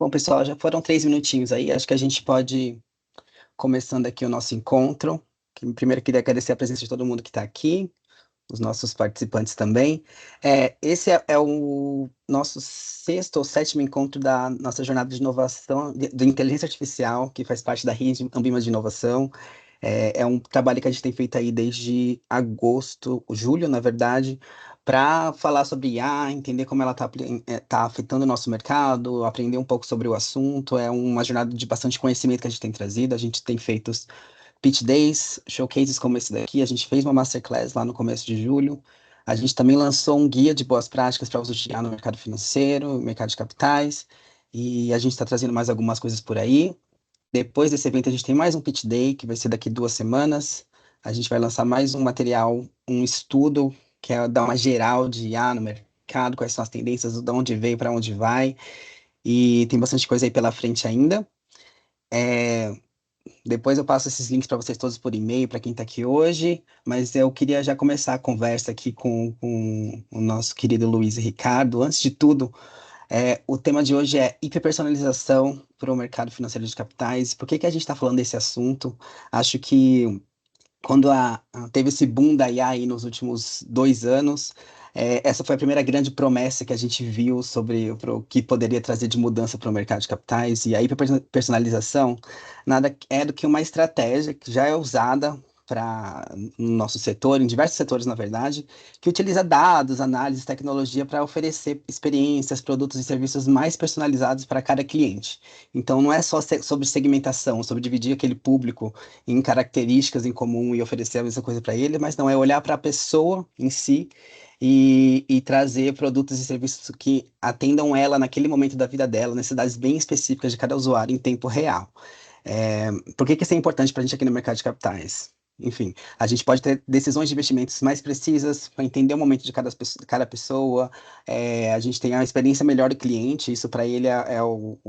Bom, pessoal, já foram 3 minutinhos aí. Acho que a gente pode ir começando aqui o nosso encontro. Primeiro, queria agradecer a presença de todo mundo que está aqui, os nossos participantes também. Esse é o nosso sexto ou sétimo encontro da nossa jornada de inovação de inteligência artificial, que faz parte da rede Ambima de Inovação. É um trabalho que a gente tem feito aí desde agosto, julho, na verdade, para falar sobre IA, entender como ela está afetando o nosso mercado, aprender um pouco sobre o assunto. É uma jornada de bastante conhecimento que a gente tem trazido. A gente tem feito os pitch days, showcases como esse daqui. A gente fez uma masterclass lá no começo de julho. A gente também lançou um guia de boas práticas para uso de IA no mercado financeiro, mercado de capitais. E a gente está trazendo mais algumas coisas por aí. Depois desse evento, a gente tem mais um pitch day, que vai ser daqui 2 semanas. A gente vai lançar mais um material, um estudo, que é dar uma geral de IA no mercado, quais são as tendências, de onde veio, para onde vai. E tem bastante coisa aí pela frente ainda. É, Depois eu passo esses links para vocês todos por e-mail, para quem está aqui hoje. Mas eu queria já começar a conversa aqui com o nosso querido Luiz e Ricardo. Antes de tudo, o tema de hoje é hiperpersonalização para o mercado financeiro de capitais. Por que que a gente está falando desse assunto? Acho que quando teve esse boom da IA aí nos últimos 2 anos, essa foi a primeira grande promessa que a gente viu sobre o que poderia trazer de mudança para o mercado de capitais. E a hiperpersonalização nada é do que uma estratégia que já é usada no nosso setor, em diversos setores, na verdade, que utiliza dados, análises, tecnologia para oferecer experiências, produtos e serviços mais personalizados para cada cliente. Então, não é só sobre segmentação, sobre dividir aquele público em características em comum e oferecer a mesma coisa para ele, mas não é olhar para a pessoa em si e trazer produtos e serviços que atendam ela naquele momento da vida dela, necessidades bem específicas de cada usuário em tempo real. Por que que isso é importante para a gente aqui no mercado de capitais? Enfim, a gente pode ter decisões de investimentos mais precisas para entender o momento de cada pessoa. A gente tem a experiência melhor do cliente, isso para ele é o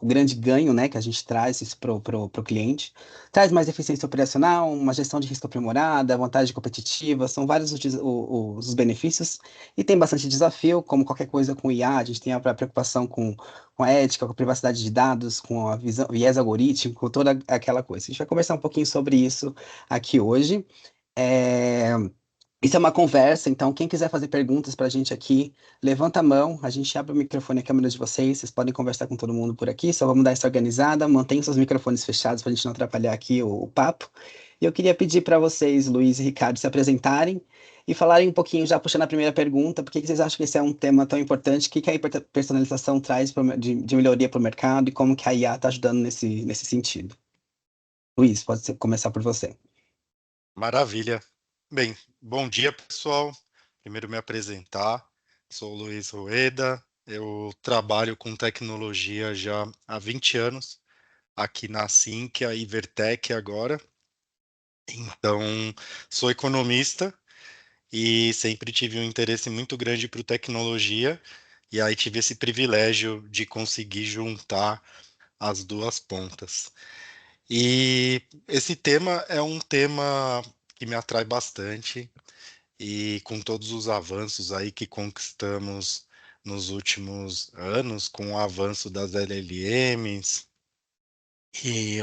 grande ganho, né, que a gente traz isso pro cliente. Traz mais eficiência operacional, uma gestão de risco aprimorada, vantagem competitiva, são vários os benefícios. E tem bastante desafio, como qualquer coisa com IA, a gente tem a preocupação com a ética, com a privacidade de dados, com a visão, viés algorítmico, com toda aquela coisa. A gente vai conversar um pouquinho sobre isso aqui hoje. É, Isso é uma conversa, então quem quiser fazer perguntas para a gente aqui, levanta a mão, a gente abre o microfone e a câmera de vocês, vocês podem conversar com todo mundo por aqui, só vamos dar essa organizada, mantenham seus microfones fechados para a gente não atrapalhar aqui o papo. E eu queria pedir para vocês, Luiz e Ricardo, se apresentarem e falarem um pouquinho, já puxando a primeira pergunta, por que que vocês acham que esse é um tema tão importante? O que que a personalização traz de melhoria para o mercado e como que a IA está ajudando nesse sentido? Luiz, começar por você. Maravilha. Bem, bom dia, pessoal. Primeiro me apresentar. Sou o Luiz Rueda. Eu trabalho com tecnologia já há 20 anos, aqui na Sinqia e Vertec agora. Então, sou economista e sempre tive um interesse muito grande por tecnologia, e aí tive esse privilégio de conseguir juntar as duas pontas. E esse tema é um tema que me atrai bastante. E com todos os avanços aí que conquistamos nos últimos anos, com o avanço das LLMs e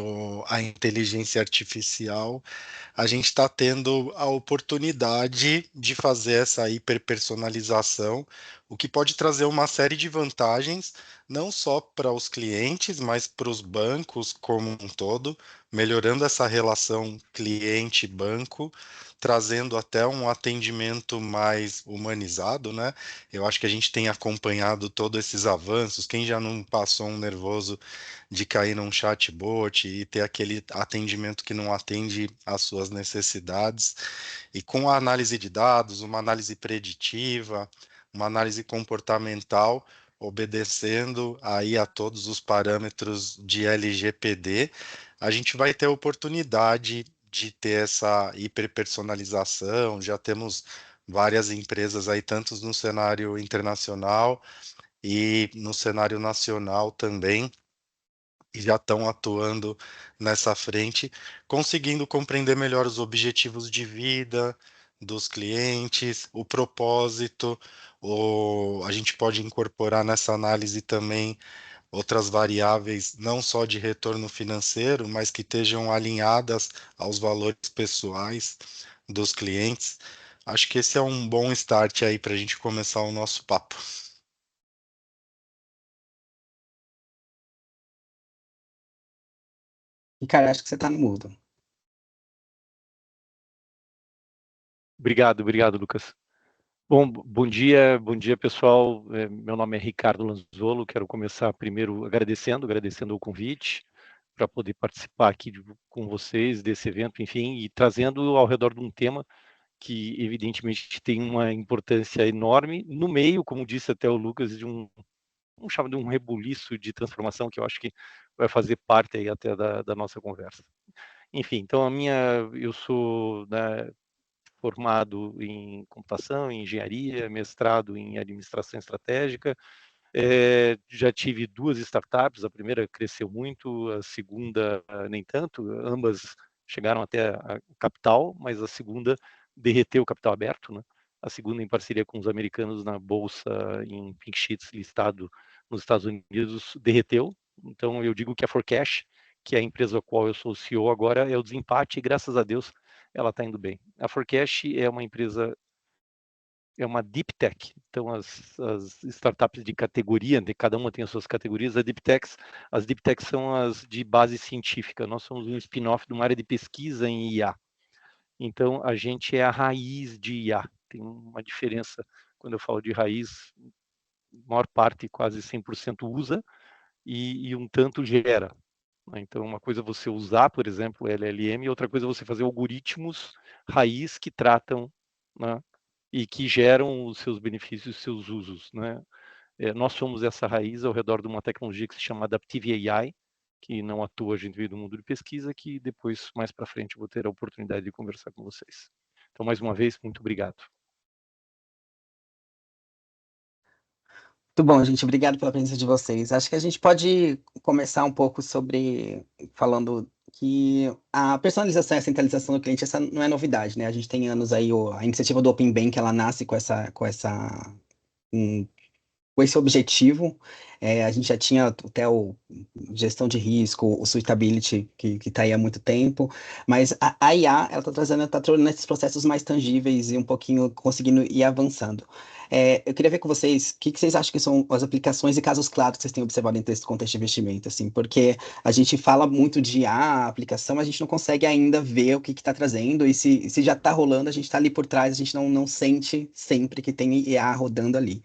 a inteligência artificial, a gente está tendo a oportunidade de fazer essa hiperpersonalização, o que pode trazer uma série de vantagens, não só para os clientes, mas para os bancos como um todo, melhorando essa relação cliente-banco, trazendo até um atendimento mais humanizado, né? Eu acho que a gente tem acompanhado todos esses avanços. Quem já não passou um nervoso de cair num chatbot e ter aquele atendimento que não atende às suas necessidades. E com a análise de dados, uma análise preditiva, uma análise comportamental, obedecendo aí a todos os parâmetros de LGPD, a gente vai ter a oportunidade de ter essa hiperpersonalização. Já temos várias empresas aí, tanto no cenário internacional e no cenário nacional também, e já estão atuando nessa frente, conseguindo compreender melhor os objetivos de vida dos clientes, o propósito, a gente pode incorporar nessa análise também outras variáveis, não só de retorno financeiro, mas que estejam alinhadas aos valores pessoais dos clientes. Acho que esse é um bom start aí para a gente começar o nosso papo. E, cara, acho que você tá no mudo. Obrigado, Lucas. Bom dia, pessoal. Meu nome é Ricardo Lanzolo. Quero começar primeiro agradecendo o convite para poder participar aqui com vocês desse evento, enfim, e trazendo ao redor de um tema que evidentemente tem uma importância enorme no meio, como disse até o Lucas, de um chama de um rebuliço de transformação que eu acho que vai fazer parte aí até da nossa conversa. Enfim, então eu sou, né, formado em computação, em engenharia, mestrado em administração estratégica. Já tive duas startups, a primeira cresceu muito, a segunda nem tanto, ambas chegaram até a capital, mas a segunda derreteu o capital aberto, né? A segunda em parceria com os americanos na bolsa em Pink Sheets listado nos Estados Unidos derreteu. Então eu digo que a Forecash, que é a empresa a qual eu sou CEO agora, é o desempate e graças a Deus ela está indo bem. A Forecash é uma empresa, é uma deep tech, então as startups de categoria, de cada uma tem as suas categorias, as deep techs são as de base científica, nós somos um spin-off de uma área de pesquisa em IA, então a gente é a raiz de IA, tem uma diferença quando eu falo de raiz, a maior parte, quase 100% usa e um tanto gera. Então, uma coisa é você usar, por exemplo, LLM, e outra coisa é você fazer algoritmos raiz que tratam, né, e que geram os seus benefícios, os seus usos. Né? Nós somos essa raiz ao redor de uma tecnologia que se chama Adaptive AI, que não atua, a gente veio do mundo de pesquisa, que depois, mais para frente, eu vou ter a oportunidade de conversar com vocês. Então, mais uma vez, muito obrigado. Muito bom, gente. Obrigado pela presença de vocês. Acho que a gente pode começar um pouco sobre falando que a personalização e a centralização do cliente, essa não é novidade, né? A gente tem anos aí, a iniciativa do Open Bank, ela nasce com com esse objetivo. A gente já tinha até o gestão de risco, o suitability, que está aí há muito tempo, mas a IA, ela está tornando esses processos mais tangíveis e um pouquinho conseguindo ir avançando. Eu queria ver com vocês, o que vocês acham que são as aplicações e casos claros que vocês têm observado dentro desse contexto de investimento, assim, porque a gente fala muito de IA, aplicação, mas a gente não consegue ainda ver o que está trazendo, e se já está rolando, a gente está ali por trás, a gente não sente sempre que tem IA rodando ali.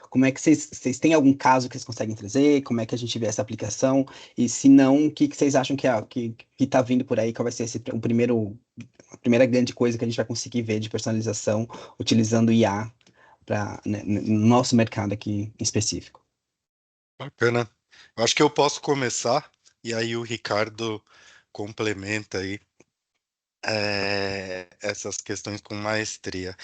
Como é que vocês têm algum caso que vocês conseguem trazer? Como é que a gente vê essa aplicação? E se não, o que vocês acham que tá vindo por aí? Qual vai ser a primeira grande coisa que a gente vai conseguir ver de personalização utilizando IA para, né, no nosso mercado aqui em específico? Bacana. Eu acho que eu posso começar e aí o Ricardo complementa aí essas questões com maestria.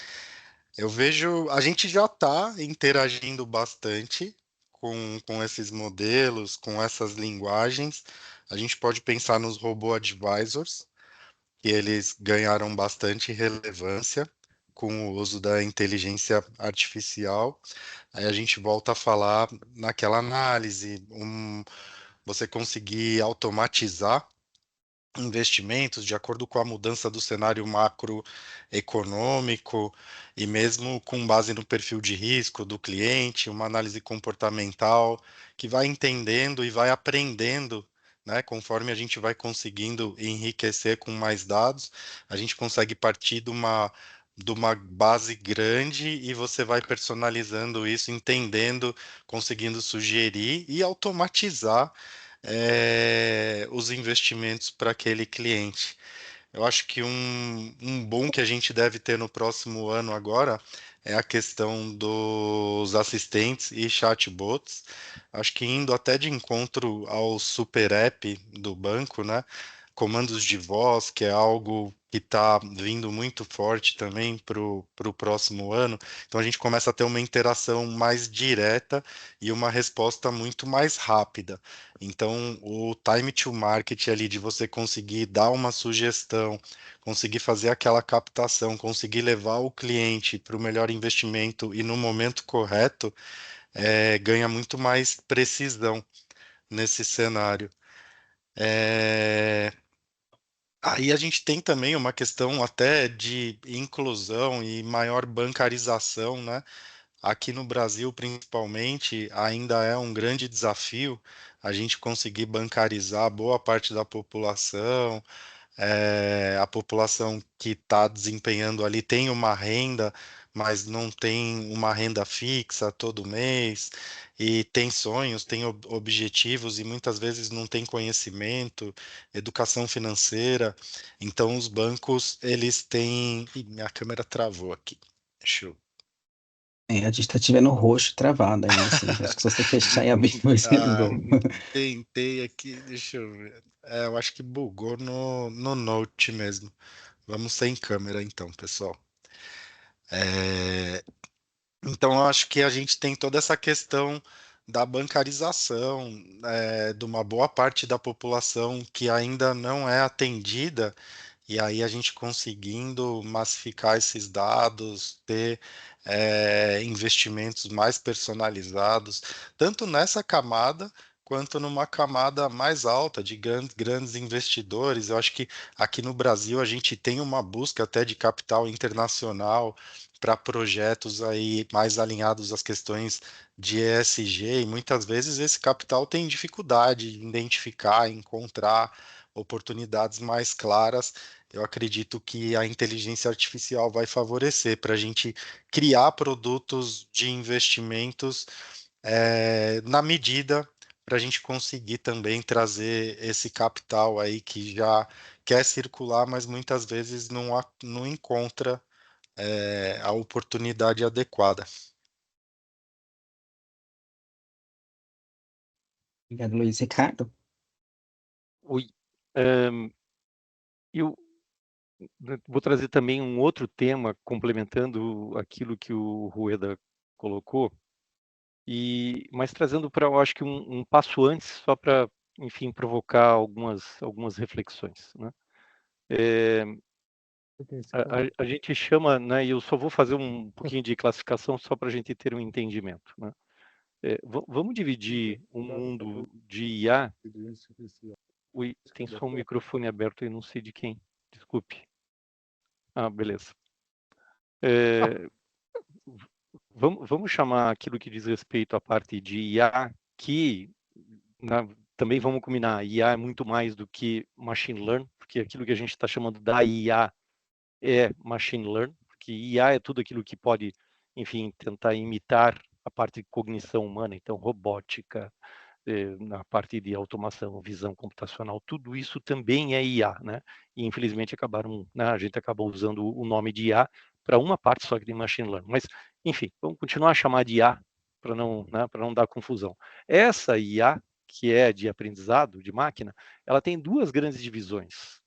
Eu vejo, a gente já está interagindo bastante com esses modelos, com essas linguagens. A gente pode pensar nos robô advisors, que eles ganharam bastante relevância com o uso da inteligência artificial. Aí a gente volta a falar naquela análise, você conseguir automatizar investimentos de acordo com a mudança do cenário macroeconômico e mesmo com base no perfil de risco do cliente, uma análise comportamental que vai entendendo e vai aprendendo, né? Conforme a gente vai conseguindo enriquecer com mais dados, a gente consegue partir de uma base grande e você vai personalizando isso, entendendo, conseguindo sugerir e automatizar os investimentos para aquele cliente. Eu acho que um bom que a gente deve ter no próximo ano agora é a questão dos assistentes e chatbots. Acho que indo até de encontro ao super app do banco, né? Comandos de voz, que é algo que está vindo muito forte também para o próximo ano. Então a gente começa a ter uma interação mais direta e uma resposta muito mais rápida. Então, o time to market ali de você conseguir dar uma sugestão, conseguir fazer aquela captação, conseguir levar o cliente para o melhor investimento e no momento correto, ganha muito mais precisão. nesse cenário. Aí a gente tem também uma questão até de inclusão e maior bancarização, né? Aqui no Brasil, principalmente, ainda é um grande desafio a gente conseguir bancarizar boa parte da população. A população que está desempenhando ali tem uma renda, mas não tem uma renda fixa todo mês, e tem sonhos, tem objetivos, e muitas vezes não tem conhecimento, educação financeira. Então, os bancos, eles têm. Ih, minha câmera travou aqui. Deixa eu. A gente tá te vendo roxo travado ainda, assim. Acho que se você fechar e abrir vai ser de Ah, boa. tentei aqui, deixa eu ver. Eu acho que bugou no Note mesmo. Vamos sem câmera então, pessoal. É, Então, eu acho que a gente tem toda essa questão da bancarização, de uma boa parte da população que ainda não é atendida, e aí a gente conseguindo massificar esses dados, ter investimentos mais personalizados, tanto nessa camada quanto numa camada mais alta de grandes investidores. Eu acho que aqui no Brasil a gente tem uma busca até de capital internacional para projetos aí mais alinhados às questões de ESG, e muitas vezes esse capital tem dificuldade em identificar, encontrar oportunidades mais claras. Eu acredito que a inteligência artificial vai favorecer para a gente criar produtos de investimentos na medida para a gente conseguir também trazer esse capital aí que já quer circular, mas muitas vezes não encontra a oportunidade adequada. Obrigado, Luiz Ricardo. Oi. Eu vou trazer também um outro tema, complementando aquilo que o Rueda colocou, mas trazendo para, eu acho que um passo antes, só para, enfim, provocar algumas reflexões, né? A gente chama, né, e eu só vou fazer um pouquinho de classificação só para a gente ter um entendimento, né? Vamos dividir o mundo de IA. Ui, tem só um microfone aberto e não sei de quem. Desculpe. Ah, beleza. Vamos chamar aquilo que diz respeito à parte de IA, que também vamos combinar, IA é muito mais do que machine learning, porque aquilo que a gente está chamando da IA é machine learning, porque IA é tudo aquilo que pode, enfim, tentar imitar a parte de cognição humana, então robótica, na parte de automação, visão computacional, tudo isso também é IA, né? E infelizmente a gente acabou usando o nome de IA para uma parte só que de machine learning. Mas, enfim, vamos continuar a chamar de IA para não, né, para não dar confusão. Essa IA, que é de aprendizado de máquina, ela tem duas grandes divisões,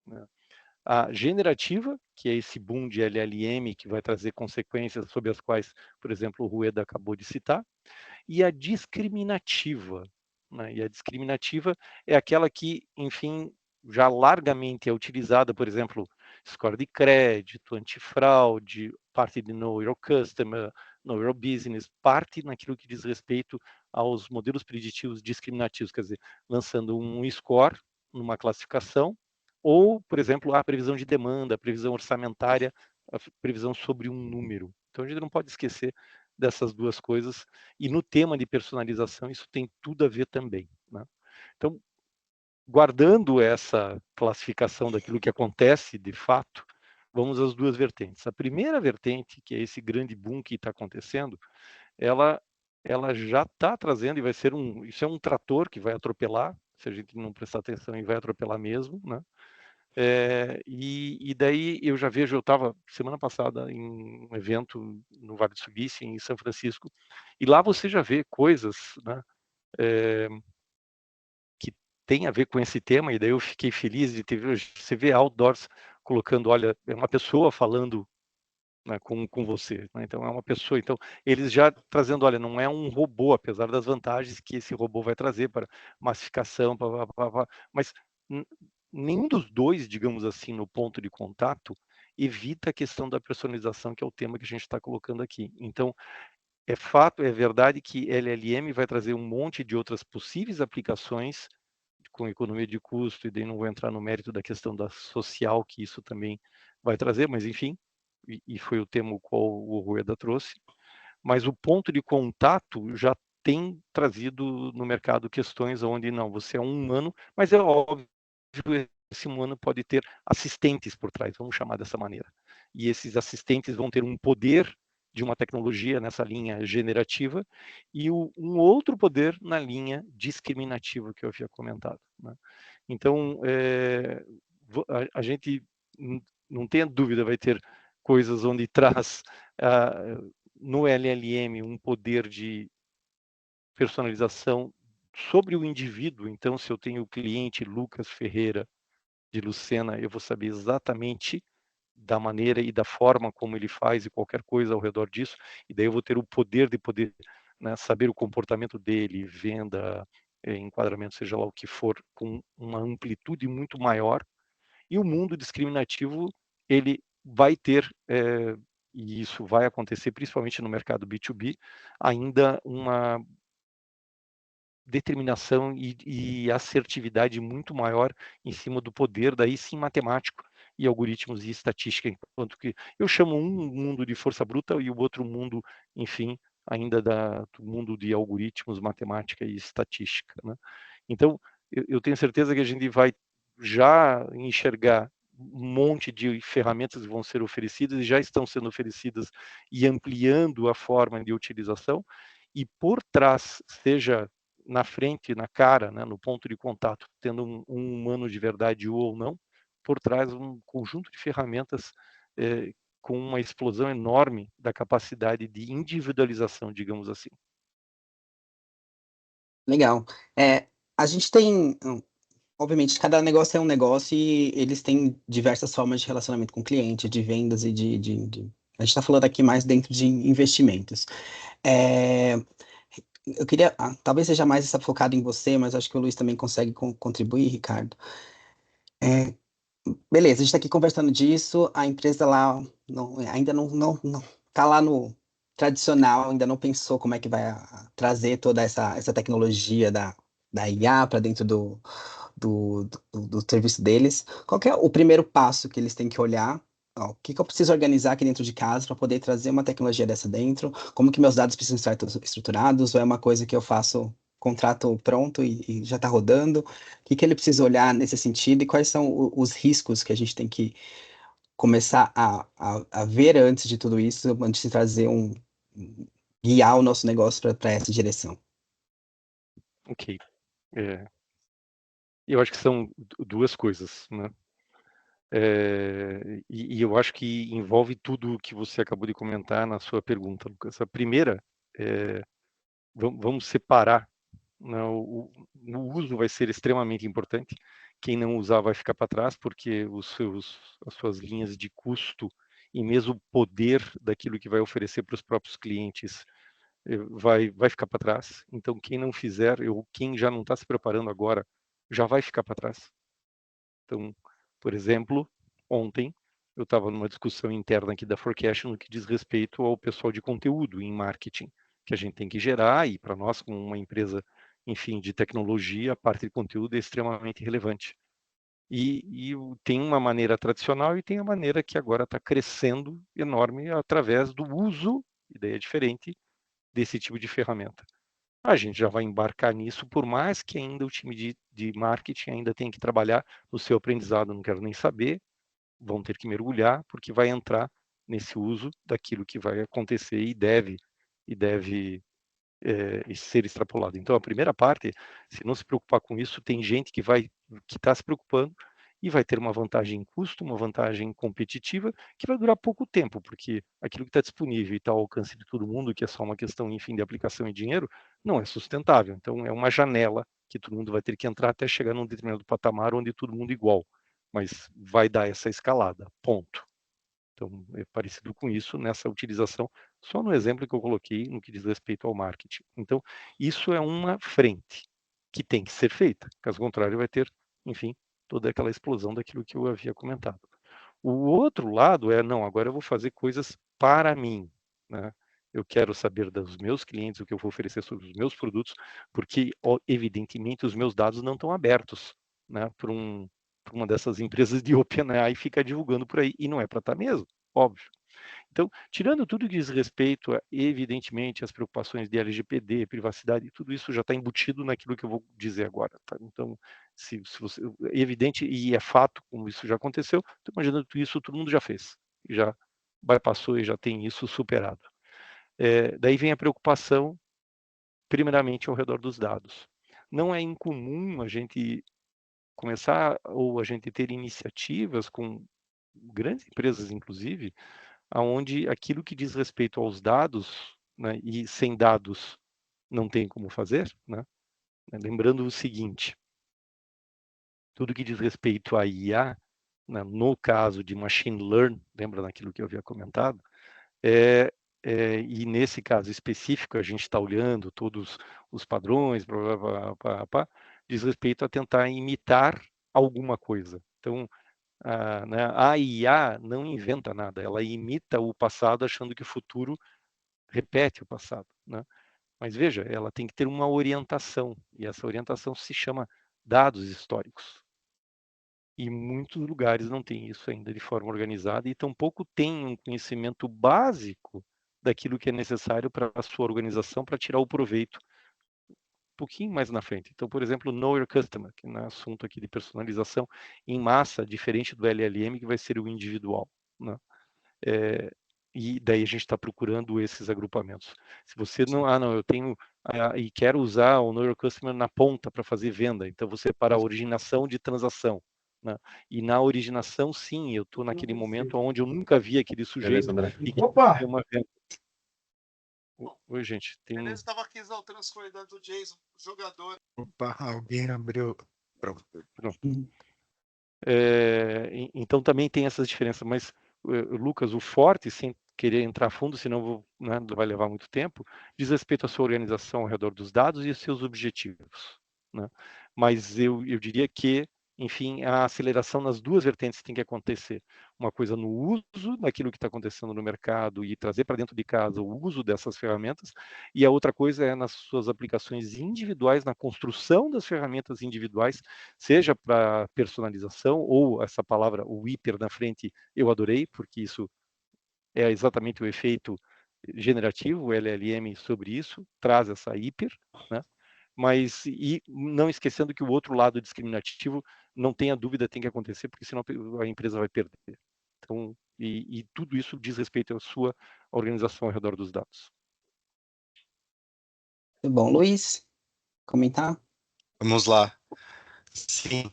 né? A generativa, que é esse boom de LLM que vai trazer consequências sobre as quais, por exemplo, o Rueda acabou de citar, e a discriminativa, né? E a discriminativa é aquela que, enfim, já largamente é utilizada, por exemplo, score de crédito, antifraude, parte de Know Your Customer, Know Your Business, parte naquilo que diz respeito aos modelos preditivos discriminativos, quer dizer, lançando um score numa classificação, ou, por exemplo, a previsão de demanda, a previsão orçamentária, a previsão sobre um número. Então, a gente não pode esquecer dessas duas coisas, e no tema de personalização isso tem tudo a ver também, né? Então, guardando essa classificação daquilo que acontece de fato, vamos às duas vertentes. A primeira vertente, que é esse grande boom que está acontecendo, ela já está trazendo, e vai ser isso é um trator que vai atropelar, se a gente não prestar atenção, e vai atropelar mesmo, né? E daí eu já vejo, eu estava semana passada em um evento no Vale do Silício, em São Francisco, e lá você já vê coisas, né, que tem a ver com esse tema, e daí eu fiquei feliz de ter, você vê outdoors colocando, olha, é uma pessoa falando, né, com você, né? Então é uma pessoa, então eles já trazendo, olha, não é um robô, apesar das vantagens que esse robô vai trazer para massificação, mas nenhum dos dois, digamos assim, no ponto de contato, evita a questão da personalização, que é o tema que a gente está colocando aqui. Então, É fato, é verdade que LLM vai trazer um monte de outras possíveis aplicações com economia de custo, e daí não vou entrar no mérito da questão da social que isso também vai trazer, mas enfim, e foi o tema o qual o Rueda trouxe. Mas o ponto de contato já tem trazido no mercado questões onde não, você é um humano, mas é óbvio que esse humano pode ter assistentes por trás, vamos chamar dessa maneira. E esses assistentes vão ter um poder de uma tecnologia nessa linha generativa e um outro poder na linha discriminativa que eu havia comentado, né? Então, a gente não tenha dúvida, vai ter coisas onde traz no LLM um poder de personalização sobre o indivíduo. Então, se eu tenho o cliente Lucas Ferreira de Lucena, eu vou saber exatamente da maneira e da forma como ele faz e qualquer coisa ao redor disso, e daí eu vou ter o poder de poder, né, saber o comportamento dele, venda, enquadramento, seja lá o que for, com uma amplitude muito maior. E o mundo discriminativo, ele vai ter, e isso vai acontecer principalmente no mercado B2B, ainda uma determinação e assertividade muito maior em cima do poder, daí sim, matemático e algoritmos e estatística, enquanto que eu chamo um mundo de força bruta e o outro mundo, enfim, ainda do mundo de algoritmos, matemática e estatística, né? Então, eu tenho certeza que a gente vai já enxergar um monte de ferramentas que vão ser oferecidas e já estão sendo oferecidas e ampliando a forma de utilização, e por trás, seja na frente, na cara, né, no ponto de contato, tendo um humano de verdade ou não, por trás um conjunto de ferramentas com uma explosão enorme da capacidade de individualização, digamos assim. Legal. A gente tem, obviamente, cada negócio é um negócio e eles têm diversas formas de relacionamento com o cliente, de vendas e A gente está falando aqui mais dentro de investimentos. É, eu queria, talvez seja mais essa focado em você, mas acho que o Luiz também consegue contribuir, Ricardo. É, beleza, a gente está aqui conversando disso, a empresa lá ainda não tá lá no tradicional, ainda não pensou como é que vai trazer toda essa tecnologia da IA para dentro do serviço deles. Qual que é o primeiro passo que eles têm que olhar? Ó, o que que eu preciso organizar aqui dentro de casa para poder trazer uma tecnologia dessa dentro? Como que meus dados precisam estar todos estruturados? Ou é uma coisa que eu faço contrato pronto e já está rodando? O que que ele precisa olhar nesse sentido e quais são os riscos que a gente tem que começar a ver antes de tudo isso, antes de trazer guiar o nosso negócio para essa direção? Ok. Eu acho que são duas coisas, né? E eu acho que envolve tudo o que você acabou de comentar na sua pergunta, Lucas. A primeira, vamos separar, né, o uso vai ser extremamente importante. Quem não usar vai ficar para trás, porque as suas linhas de custo e mesmo o poder daquilo que vai oferecer para os próprios clientes vai ficar para trás. Então, quem não fizer, quem já não está se preparando agora, já vai ficar para trás. Então, por exemplo, ontem eu estava numa discussão interna aqui da Forecast no que diz respeito ao pessoal de conteúdo em marketing, que a gente tem que gerar, e para nós, como uma empresa, enfim, de tecnologia, a parte de conteúdo é extremamente relevante. E tem uma maneira tradicional e tem a maneira que agora está crescendo enorme através do uso, e daí é diferente, desse tipo de ferramenta. A gente já vai embarcar nisso, por mais que ainda o time de marketing ainda tenha que trabalhar no seu aprendizado, não quero nem saber, vão ter que mergulhar, porque vai entrar nesse uso daquilo que vai acontecer e deve ser extrapolado. Então, a primeira parte, se não se preocupar com isso, tem gente que está se preocupando e vai ter uma vantagem em custo, uma vantagem competitiva, que vai durar pouco tempo, porque aquilo que está disponível e está ao alcance de todo mundo, que é só uma questão, enfim, de aplicação e dinheiro, não é sustentável. Então, é uma janela que todo mundo vai ter que entrar até chegar num determinado patamar onde todo mundo é igual, mas vai dar essa escalada, ponto. Então, é parecido com isso nessa utilização, só no exemplo que eu coloquei no que diz respeito ao marketing. Então, isso é uma frente que tem que ser feita, caso contrário, vai ter, enfim, toda aquela explosão daquilo que eu havia comentado. O outro lado não, agora eu vou fazer coisas para mim, né? eu quero saber dos meus clientes o que eu vou oferecer sobre os meus produtos, porque, evidentemente, os meus dados não estão abertos, né, para uma dessas empresas de OpenAI ficar divulgando por aí, e não é para estar mesmo, óbvio. Então, tirando tudo que diz respeito, evidentemente, às preocupações de LGPD, privacidade, tudo isso já está embutido naquilo que eu vou dizer agora. Tá? Então, se você, é evidente e é fato, como isso já aconteceu, estou imaginando que isso todo mundo já fez, já bypassou e já tem isso superado. Daí vem a preocupação, primeiramente, ao redor dos dados. Não é incomum a gente começar ou a gente ter iniciativas com grandes empresas, inclusive, aonde aquilo que diz respeito aos dados, né, e sem dados não tem como fazer, né? Lembrando o seguinte, tudo que diz respeito a IA, né, no caso de machine learning, lembra daquilo que eu havia comentado, e nesse caso específico a gente está olhando todos os padrões, diz respeito a tentar imitar alguma coisa. Então, né, a IA não inventa nada, ela imita o passado achando que o futuro repete o passado, né? Mas veja, ela tem que ter uma orientação, e essa orientação se chama dados históricos. E muitos lugares não têm isso ainda de forma organizada e tampouco têm um conhecimento básico daquilo que é necessário para a sua organização para tirar o proveito um pouquinho mais na frente. Então, por exemplo, Know Your Customer, que é um assunto aqui de personalização em massa, diferente do LLM, que vai ser o individual, né? E daí a gente está procurando esses agrupamentos. Se você não, não, eu tenho e quero usar o Know Your Customer na ponta para fazer venda, então você para a originação de transação, né? E na originação, sim, eu estou naquele momento onde eu nunca vi aquele sujeito e quero fazer uma venda. Oi, gente, tem Beleza, estava aqui exaltando as qualidades do Jason, jogador. Opa, alguém abriu. Pronto. Então também tem essas diferenças, mas Lucas, o forte, sem querer entrar a fundo, senão né, vai levar muito tempo, diz respeito à sua organização ao redor dos dados e aos seus objetivos, né? Mas eu diria que, enfim, a aceleração nas duas vertentes tem que acontecer. Uma coisa no uso daquilo que está acontecendo no mercado e trazer para dentro de casa o uso dessas ferramentas, e a outra coisa é nas suas aplicações individuais, na construção das ferramentas individuais, seja para personalização ou essa palavra, o hiper na frente, eu adorei, porque isso é exatamente o efeito generativo, o LLM sobre isso, traz essa hiper, né? Mas, e não esquecendo que o outro lado discriminativo, não tenha dúvida, tem que acontecer, porque senão a empresa vai perder. Então, e tudo isso diz respeito à sua organização ao redor dos dados. Tudo bom, Luiz? Comentar? Vamos lá. Sim.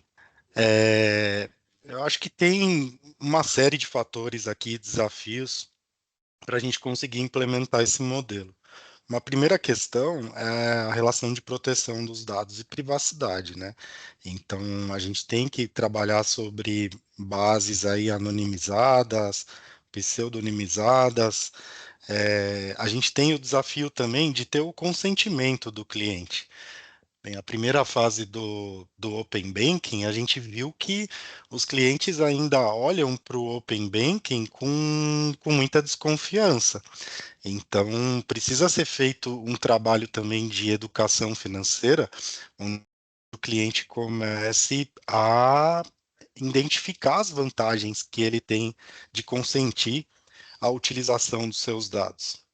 Eu acho que tem uma série de fatores aqui, desafios, para a gente conseguir implementar esse modelo. Uma primeira questão é a relação de proteção dos dados e privacidade, né? Então, a gente tem que trabalhar sobre bases aí anonimizadas, pseudonimizadas. A gente tem o desafio também de ter o consentimento do cliente. Bem, a primeira fase do Open Banking, a gente viu que os clientes ainda olham para o Open Banking com muita desconfiança. Então, precisa ser feito um trabalho também de educação financeira, onde o cliente comece a identificar as vantagens que ele tem de consentir a utilização dos seus dados.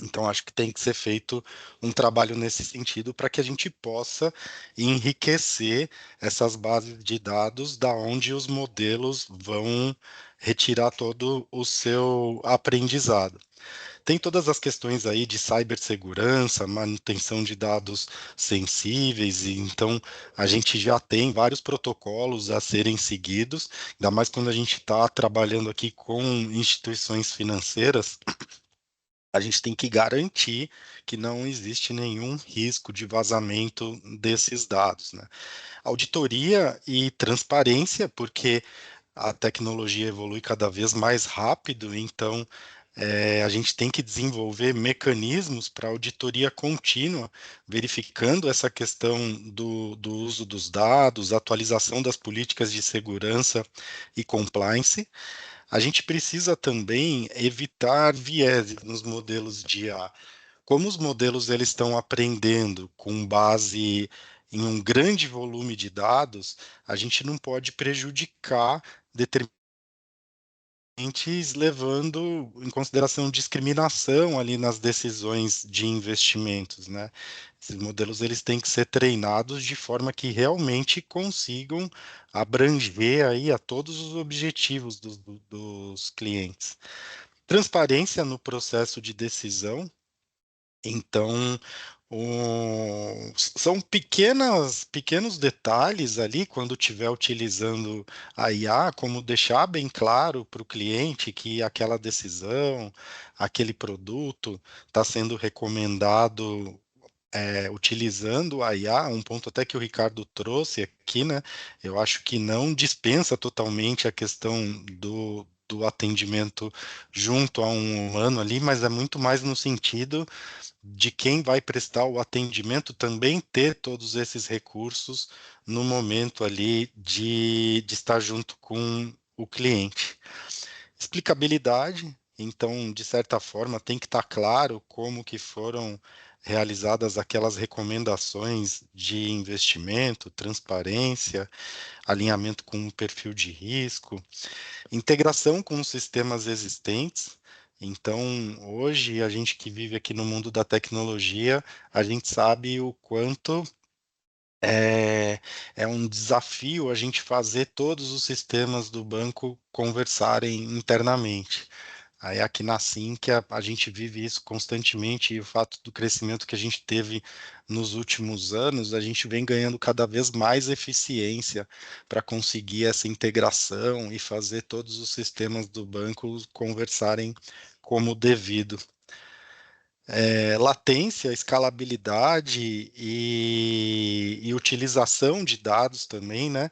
Então, acho que tem que ser feito um trabalho nesse sentido para que a gente possa enriquecer essas bases de dados da onde os modelos vão retirar todo o seu aprendizado. Tem todas as questões aí de cibersegurança, manutenção de dados sensíveis, e então a gente já tem vários protocolos a serem seguidos, ainda mais quando a gente está trabalhando aqui com instituições financeiras. A gente tem que garantir que não existe nenhum risco de vazamento desses dados, né? Auditoria e transparência, porque a tecnologia evolui cada vez mais rápido, então a gente tem que desenvolver mecanismos para auditoria contínua, verificando essa questão do uso dos dados, atualização das políticas de segurança e compliance. a gente precisa também evitar vieses nos modelos de IA. Como os modelos eles estão aprendendo com base em um grande volume de dados, a gente não pode prejudicar determinados levando em consideração discriminação ali nas decisões de investimentos, né? Esses modelos eles têm que ser treinados de forma que realmente consigam abranger aí a todos os objetivos dos clientes. Transparência no processo de decisão. Então, são pequenos detalhes ali, quando estiver utilizando a IA, como deixar bem claro para o cliente que aquela decisão, aquele produto está sendo recomendado utilizando a IA, um ponto até que o Ricardo trouxe aqui, né? Eu acho que não dispensa totalmente a questão do atendimento junto a um humano ali, mas é muito mais no sentido de quem vai prestar o atendimento também ter todos esses recursos no momento ali de estar junto com o cliente. Explicabilidade, então, de certa forma, tem que estar claro como que foram realizadas aquelas recomendações de investimento, transparência, alinhamento com o perfil de risco, integração com os sistemas existentes. Então, hoje, a gente que vive aqui no mundo da tecnologia, a gente sabe o quanto é um desafio a gente fazer todos os sistemas do banco conversarem internamente. Aí aqui na Sim que a gente vive isso constantemente e o fato do crescimento que a gente teve nos últimos anos, a gente vem ganhando cada vez mais eficiência para conseguir essa integração e fazer todos os sistemas do banco conversarem como devido. Latência, escalabilidade e utilização de dados também, né?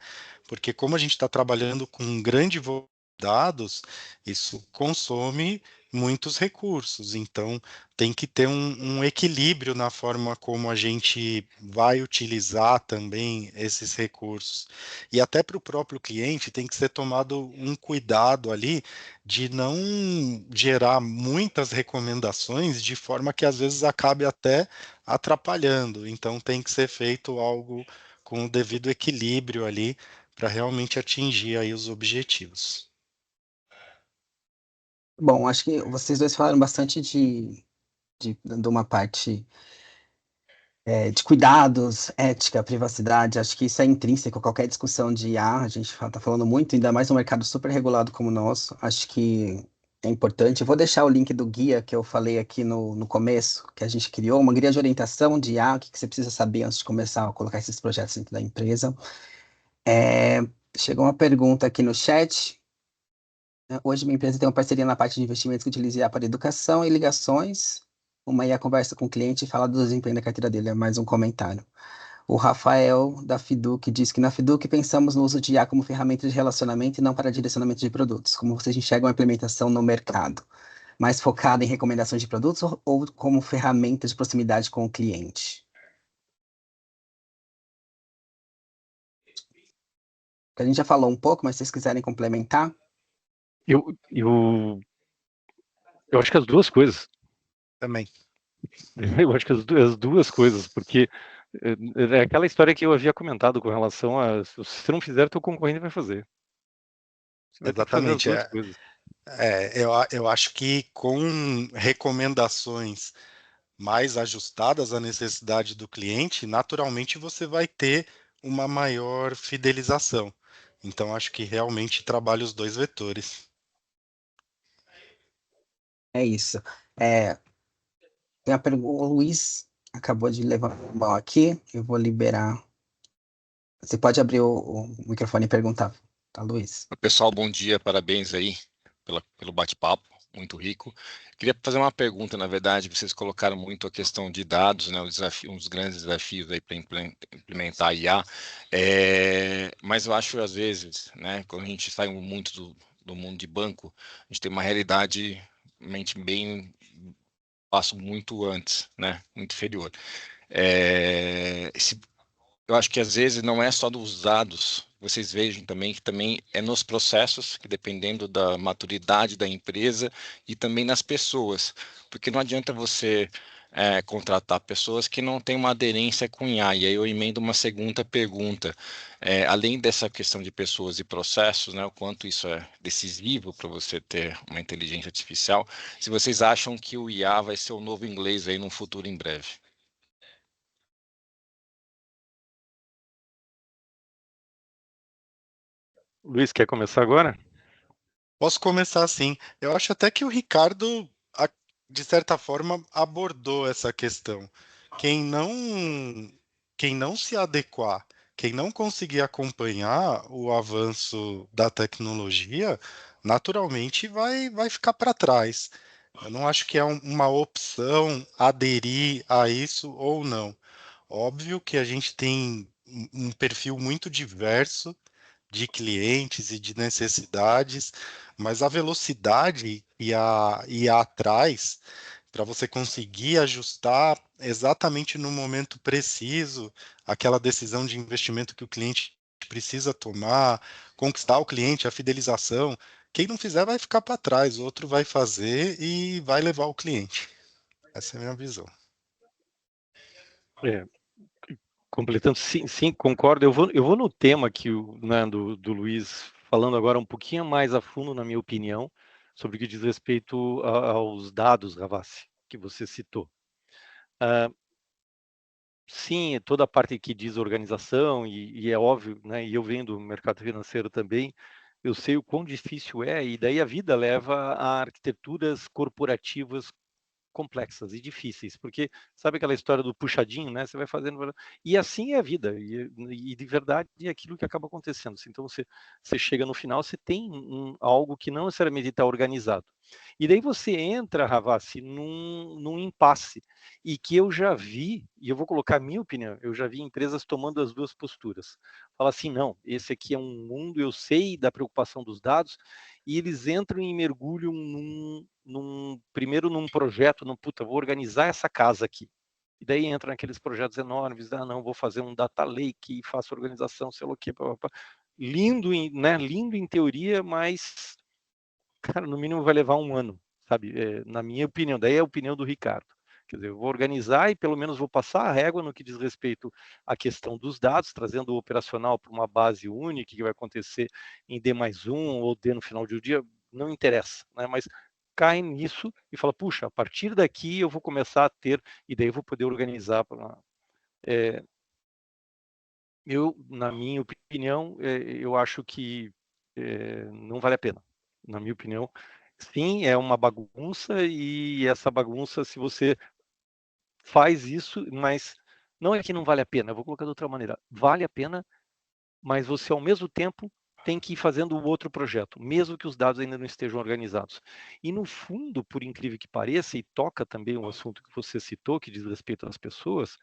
Porque como a gente está trabalhando com um grande volume de dados, isso consome muitos recursos. Então, tem que ter um equilíbrio na forma como a gente vai utilizar também esses recursos. E até para o próprio cliente tem que ser tomado um cuidado ali de não gerar muitas recomendações de forma que às vezes acabe até atrapalhando. Então tem que ser feito algo com o devido equilíbrio ali para realmente atingir aí os objetivos. Bom, acho que vocês dois falaram bastante de uma parte de cuidados, ética, privacidade. Acho que isso é intrínseco a qualquer discussão de IA. A gente está falando muito, ainda mais num mercado super regulado como o nosso. Acho que é importante. Eu vou deixar o link do guia que eu falei aqui no começo, que a gente criou, uma guia de orientação de IA, o que você precisa saber antes de começar a colocar esses projetos dentro da empresa. É, chegou uma pergunta aqui no chat. Hoje, minha empresa tem uma parceria na parte de investimentos que utiliza IA para educação e ligações. Uma IA conversa com o cliente e fala do desempenho da carteira dele. É mais um comentário. O Rafael, da Fiduc, diz que na Fiduc pensamos no uso de IA como ferramenta de relacionamento e não para direcionamento de produtos. Como vocês enxergam a implementação no mercado? Mais focada em recomendações de produtos ou como ferramenta de proximidade com o cliente? A gente já falou um pouco, mas se vocês quiserem complementar. Eu acho que as duas coisas. Também. Eu acho que as duas coisas, porque é aquela história que eu havia comentado com relação a se você não fizer, teu concorrente vai fazer. Você vai ter que fazer as Exatamente. duas coisas. Eu acho que com recomendações mais ajustadas à necessidade do cliente, naturalmente você vai ter uma maior fidelização. Então, acho que realmente trabalha os dois vetores. É isso. Tem a pergunta, o Luiz acabou de levantar a mão aqui, eu vou liberar. Você pode abrir o microfone e perguntar, tá, Luiz? Pessoal, bom dia, parabéns aí pelo bate-papo, muito rico. Queria fazer uma pergunta, na verdade, vocês colocaram muito a questão de dados, né, um dos grandes desafios aí para implementar a IA, mas eu acho, às vezes, né, quando a gente sai muito do mundo de banco, a gente tem uma realidade bem passo muito antes, né, muito inferior. eu acho que às vezes não é só dos dados, vocês vejam também que também é nos processos, que dependendo da maturidade da empresa e também nas pessoas, porque não adianta você contratar pessoas que não têm uma aderência com IA. E aí eu emendo uma segunda pergunta. Além dessa questão de pessoas e processos, né, o quanto isso é decisivo para você ter uma inteligência artificial, se vocês acham que o IA vai ser o novo inglês aí num futuro em breve. Luiz, quer começar agora? Posso começar assim. Eu acho até que o Ricardo, de certa forma, abordou essa questão. Quem não, quem não se adequar, quem não conseguir acompanhar o avanço da tecnologia, naturalmente vai ficar para trás. Eu não acho que é uma opção aderir a isso ou não. Óbvio que a gente tem um perfil muito diverso de clientes e de necessidades, mas a velocidade e a atrás para você conseguir ajustar exatamente no momento preciso aquela decisão de investimento que o cliente precisa tomar, conquistar o cliente, a fidelização. Quem não fizer vai ficar para trás, outro vai fazer e vai levar o cliente. Essa é a minha visão. É, completando, sim, sim, concordo. Eu vou no tema que né, do Luiz, falando agora um pouquinho mais a fundo, na minha opinião, sobre o que diz respeito aos dados, Ravassi, que você citou. Sim, toda a parte que diz organização, e é óbvio, né, e eu venho do mercado financeiro também, eu sei o quão difícil é, e daí a vida leva a arquiteturas corporativas complexas e difíceis, porque sabe aquela história do puxadinho, né? Você vai fazendo, e assim é a vida, e de verdade é aquilo que acaba acontecendo. Então você chega no final, você tem algo que não necessariamente está organizado. E daí você entra, Ravassi, num impasse, e que eu já vi, e eu vou colocar a minha opinião, eu já vi empresas tomando as duas posturas. Fala assim, não, esse aqui é um mundo, eu sei da preocupação dos dados, e eles entram e mergulham primeiro num projeto, puta, vou organizar essa casa aqui. E daí entram aqueles projetos enormes, não, vou fazer um data lake, faço organização, sei lá o quê, lindo, né, lindo em teoria, mas, cara, no mínimo vai levar um ano, sabe? Na minha opinião, daí é a opinião do Ricardo. Quer dizer, eu vou organizar e pelo menos vou passar a régua no que diz respeito à questão dos dados, trazendo o operacional para uma base única, que vai acontecer em D+1 ou D no final de um dia, não interessa, né? Mas cai nisso e fala, puxa, a partir daqui eu vou começar a ter, e daí eu vou poder organizar. Na minha opinião, eu acho que não vale a pena. Na minha opinião, sim, é uma bagunça, e essa bagunça, se você faz isso, mas não é que não vale a pena, eu vou colocar de outra maneira, vale a pena, mas você ao mesmo tempo tem que ir fazendo o outro projeto, mesmo que os dados ainda não estejam organizados. E no fundo, por incrível que pareça, e toca também um assunto que você citou, que diz respeito às pessoas,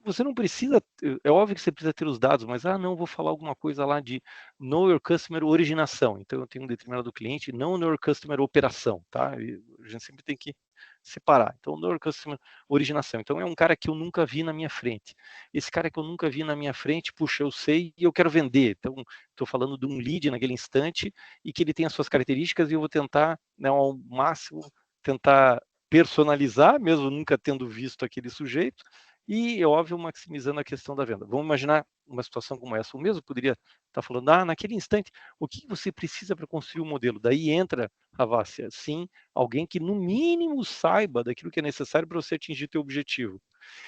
você não precisa, é óbvio que você precisa ter os dados, mas não, vou falar alguma coisa lá de Know Your Customer originação. Então eu tenho um determinado cliente, não Know Your Customer operação, tá? E a gente sempre tem que separar. Então Know Your Customer originação. Então é um cara que eu nunca vi na minha frente. Esse cara que eu nunca vi na minha frente, puxa, eu sei e eu quero vender. Então estou falando de um lead naquele instante e que ele tem as suas características, e eu vou tentar, né, ao máximo, tentar personalizar, mesmo nunca tendo visto aquele sujeito, e, é óbvio, maximizando a questão da venda. Vamos imaginar uma situação como essa. O mesmo poderia estar falando, naquele instante, o que você precisa para construir um modelo? Daí entra, Ravassia, sim, alguém que no mínimo saiba daquilo que é necessário para você atingir teu objetivo.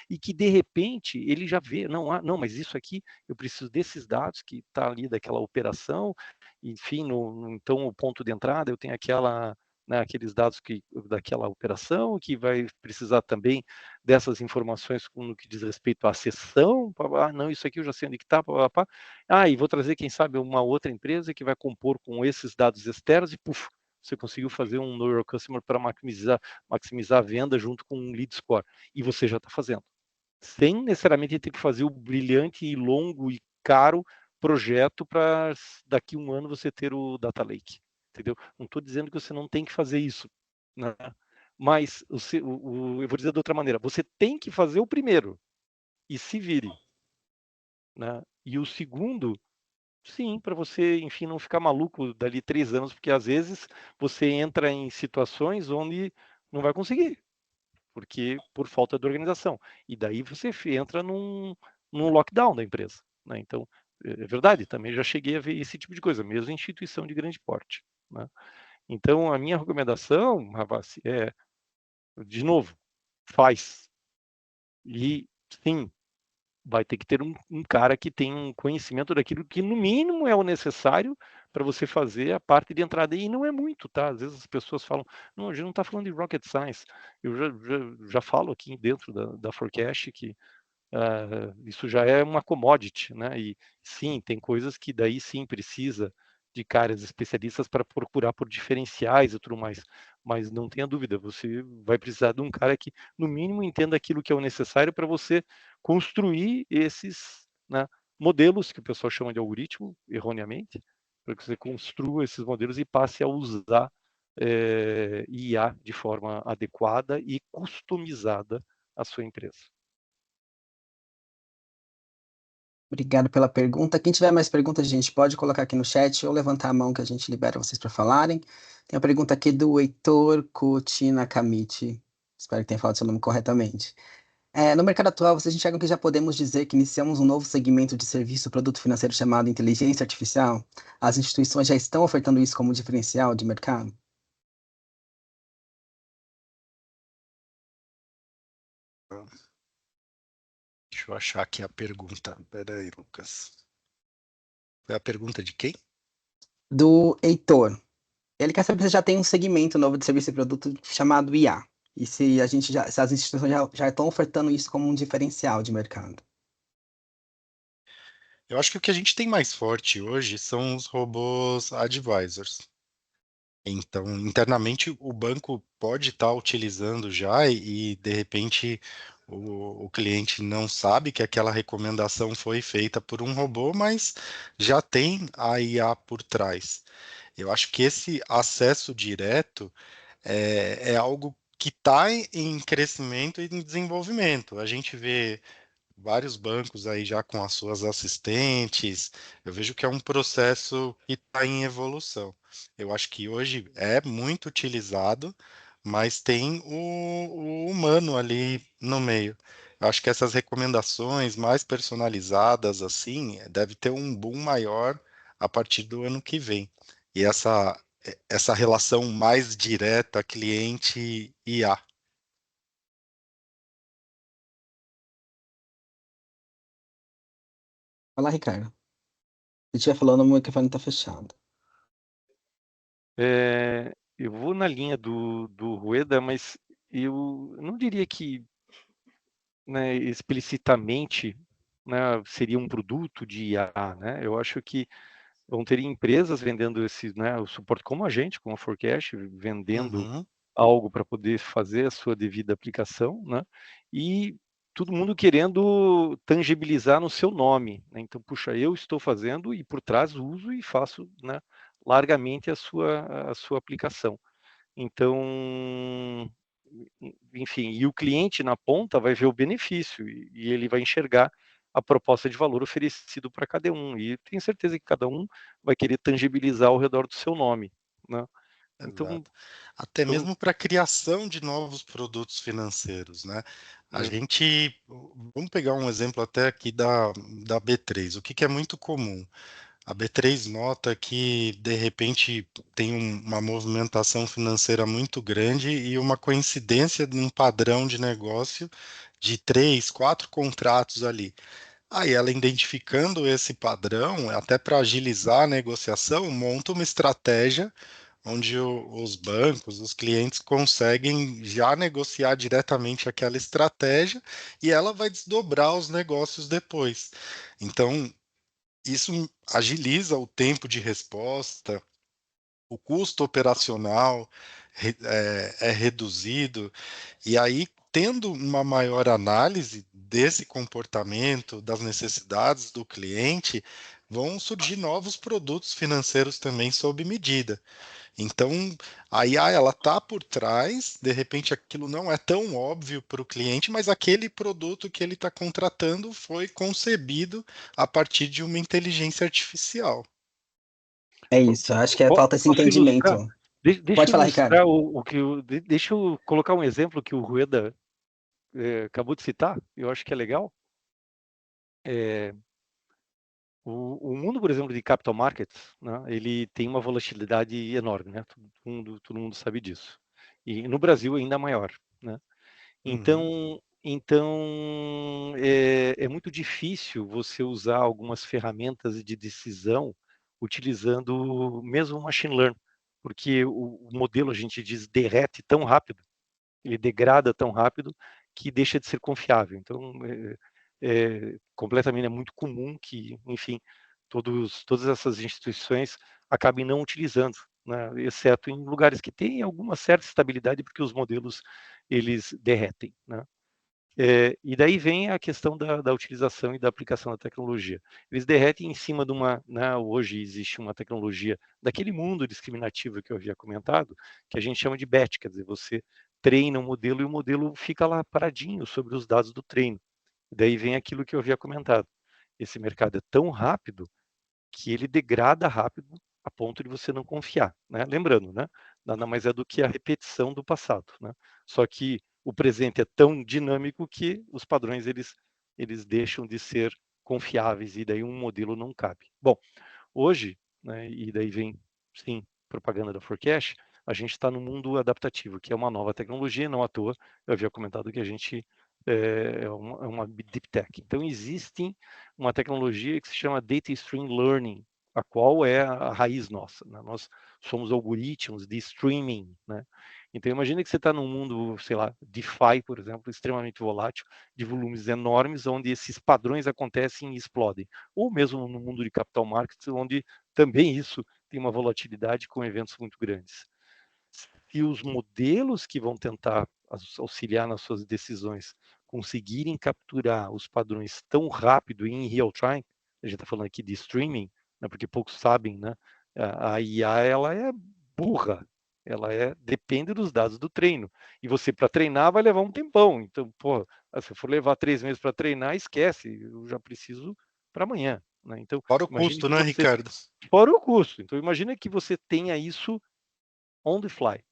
E que, de repente, ele já vê, não, mas isso aqui, eu preciso desses dados que está ali daquela operação, enfim, então o ponto de entrada, eu tenho né, aqueles dados daquela operação, que vai precisar também dessas informações no que diz respeito à sessão, não, isso aqui eu já sei onde está, e vou trazer, quem sabe, uma outra empresa que vai compor com esses dados externos e, puf, você conseguiu fazer um Know Your Customer para maximizar a venda junto com um lead score. E você já está fazendo. Sem necessariamente ter que fazer o brilhante e longo e caro projeto para daqui a um ano você ter o Data Lake. Entendeu? Não estou dizendo que você não tem que fazer isso, né? Mas eu vou dizer de outra maneira, você tem que fazer o primeiro e se vire. né? E o segundo, sim, para você, enfim, não ficar maluco dali 3 anos, porque às vezes você entra em situações onde não vai conseguir, porque por falta de organização. E daí você entra num lockdown da empresa, né? Então, é verdade, também já cheguei a ver esse tipo de coisa, mesmo em instituição de grande porte, né? Então, a minha recomendação, Ravassi, é, de novo, faz. E sim, vai ter que ter um cara que tem um conhecimento daquilo que, no mínimo, é o necessário para você fazer a parte de entrada. E não é muito, tá? Às vezes as pessoas falam, não, a gente não está falando de rocket science. Eu já falo aqui dentro da Forecast que isso já é uma commodity, né? E sim, tem coisas que daí sim precisa de caras especialistas para procurar por diferenciais e tudo mais. Mas não tenha dúvida, você vai precisar de um cara que, no mínimo, entenda aquilo que é o necessário para você construir esses, né, modelos, que o pessoal chama de algoritmo, erroneamente, para que você construa esses modelos e passe a usar IA de forma adequada e customizada à sua empresa. Obrigado pela pergunta. Quem tiver mais perguntas, a gente pode colocar aqui no chat ou levantar a mão que a gente libera vocês para falarem. Tem uma pergunta aqui do Heitor Coutina Camite. Espero que tenha falado seu nome corretamente. No mercado atual, vocês enxergam que já podemos dizer que iniciamos um novo segmento de serviço produto financeiro chamado inteligência artificial? As instituições já estão ofertando isso como diferencial de mercado? Deixa eu achar aqui a pergunta. Pera aí, Lucas. Foi a pergunta de quem? Do Heitor. Ele quer saber se já tem um segmento novo de serviço e produto chamado IA. E se se as instituições já estão ofertando isso como um diferencial de mercado. Eu acho que o que a gente tem mais forte hoje são os robôs advisors. Então, internamente, o banco pode estar utilizando já de repente, o cliente não sabe que aquela recomendação foi feita por um robô, mas já tem a IA por trás. Eu acho que esse acesso direto é algo que está em crescimento e em desenvolvimento. A gente vê vários bancos aí já com as suas assistentes. Eu vejo que é um processo que está em evolução. Eu acho que hoje é muito utilizado, mas tem o humano ali no meio. Eu acho que essas recomendações mais personalizadas, assim, deve ter um boom maior a partir do ano que vem. E essa relação mais direta cliente IA. Fala, Ricardo. Se estiver falando, o microfone está fechado. Eu vou na linha do Rueda, mas eu não diria que, né, explicitamente, né, seria um produto de IA, né? Eu acho que vão ter empresas vendendo esse, né, o suporte como a gente, como a Forecast, vendendo Uhum, algo para poder fazer a sua devida aplicação, né? E todo mundo querendo tangibilizar no seu nome, né? Então, puxa, eu estou fazendo e por trás uso e faço, né, largamente a sua aplicação. Então, enfim, e o cliente na ponta vai ver o benefício e ele vai enxergar a proposta de valor oferecido para cada um. E tenho certeza que cada um vai querer tangibilizar ao redor do seu nome, né? Então, exato. Até eu, mesmo para a criação de novos produtos financeiros, né? A hum, gente, vamos pegar um exemplo até aqui da B3. O que é muito comum? A B3 nota que, de repente, tem uma movimentação financeira muito grande e uma coincidência de um padrão de negócio de 3, 4 contratos ali. Aí ela identificando esse padrão, até para agilizar a negociação, monta uma estratégia onde os bancos, os clientes conseguem já negociar diretamente aquela estratégia e ela vai desdobrar os negócios depois. Então, isso agiliza o tempo de resposta, o custo operacional é reduzido, e aí tendo uma maior análise desse comportamento, das necessidades do cliente, vão surgir novos produtos financeiros também sob medida. Então, a IA ela está por trás, de repente aquilo não é tão óbvio para o cliente, mas aquele produto que ele está contratando foi concebido a partir de uma inteligência artificial. É isso, acho que falta esse Posso ilustrar? entendimento. Deixa Pode eu falar, ilustrar Ricardo. deixa eu colocar um exemplo que o Rueda acabou de citar, eu acho que é legal. O mundo, por exemplo, de capital markets, né, ele tem uma volatilidade enorme, né? Todo mundo sabe disso. E no Brasil ainda maior, né? Então é muito difícil você usar algumas ferramentas de decisão utilizando mesmo o machine learning, porque o modelo, a gente diz, derrete tão rápido, ele degrada tão rápido que deixa de ser confiável. Então, completamente é muito comum que, enfim, todas essas instituições acabem não utilizando, né, exceto em lugares que têm alguma certa estabilidade, porque os modelos eles derretem, né? E daí vem a questão da utilização e da aplicação da tecnologia. Eles derretem em cima de uma, né, hoje existe uma tecnologia daquele mundo discriminativo que eu havia comentado, que a gente chama de batch, quer dizer, você treina um modelo e o modelo fica lá paradinho sobre os dados do treino. E daí vem aquilo que eu havia comentado. Esse mercado é tão rápido que ele degrada rápido a ponto de você não confiar, né? Lembrando, né? Nada mais é do que a repetição do passado, né? Só que o presente é tão dinâmico que os padrões eles deixam de ser confiáveis e daí um modelo não cabe. Bom, hoje, né, e daí vem, sim, propaganda da Forecast, a gente está no mundo adaptativo, que é uma nova tecnologia, não à toa, eu havia comentado que a gente é uma deep tech. Então, existe uma tecnologia que se chama Data Stream Learning, a qual é a raiz nossa, né? Nós somos algoritmos de streaming, né? Então, imagine que você está num mundo, sei lá, DeFi, por exemplo, extremamente volátil, de volumes enormes, onde esses padrões acontecem e explodem. Ou mesmo no mundo de capital markets, onde também isso tem uma volatilidade com eventos muito grandes. Se os modelos que vão tentar auxiliar nas suas decisões conseguirem capturar os padrões tão rápido e em real time, a gente está falando aqui de streaming, né, porque poucos sabem, né? A IA ela é burra, depende dos dados do treino. E você, para treinar, vai levar um tempão. Então, pô, se for levar 3 meses para treinar, esquece, eu já preciso para amanhã. Né? Então, Fora o imagine custo, que né, você. Ricardo? Fora o custo. Então, imagine que você tenha isso on the fly.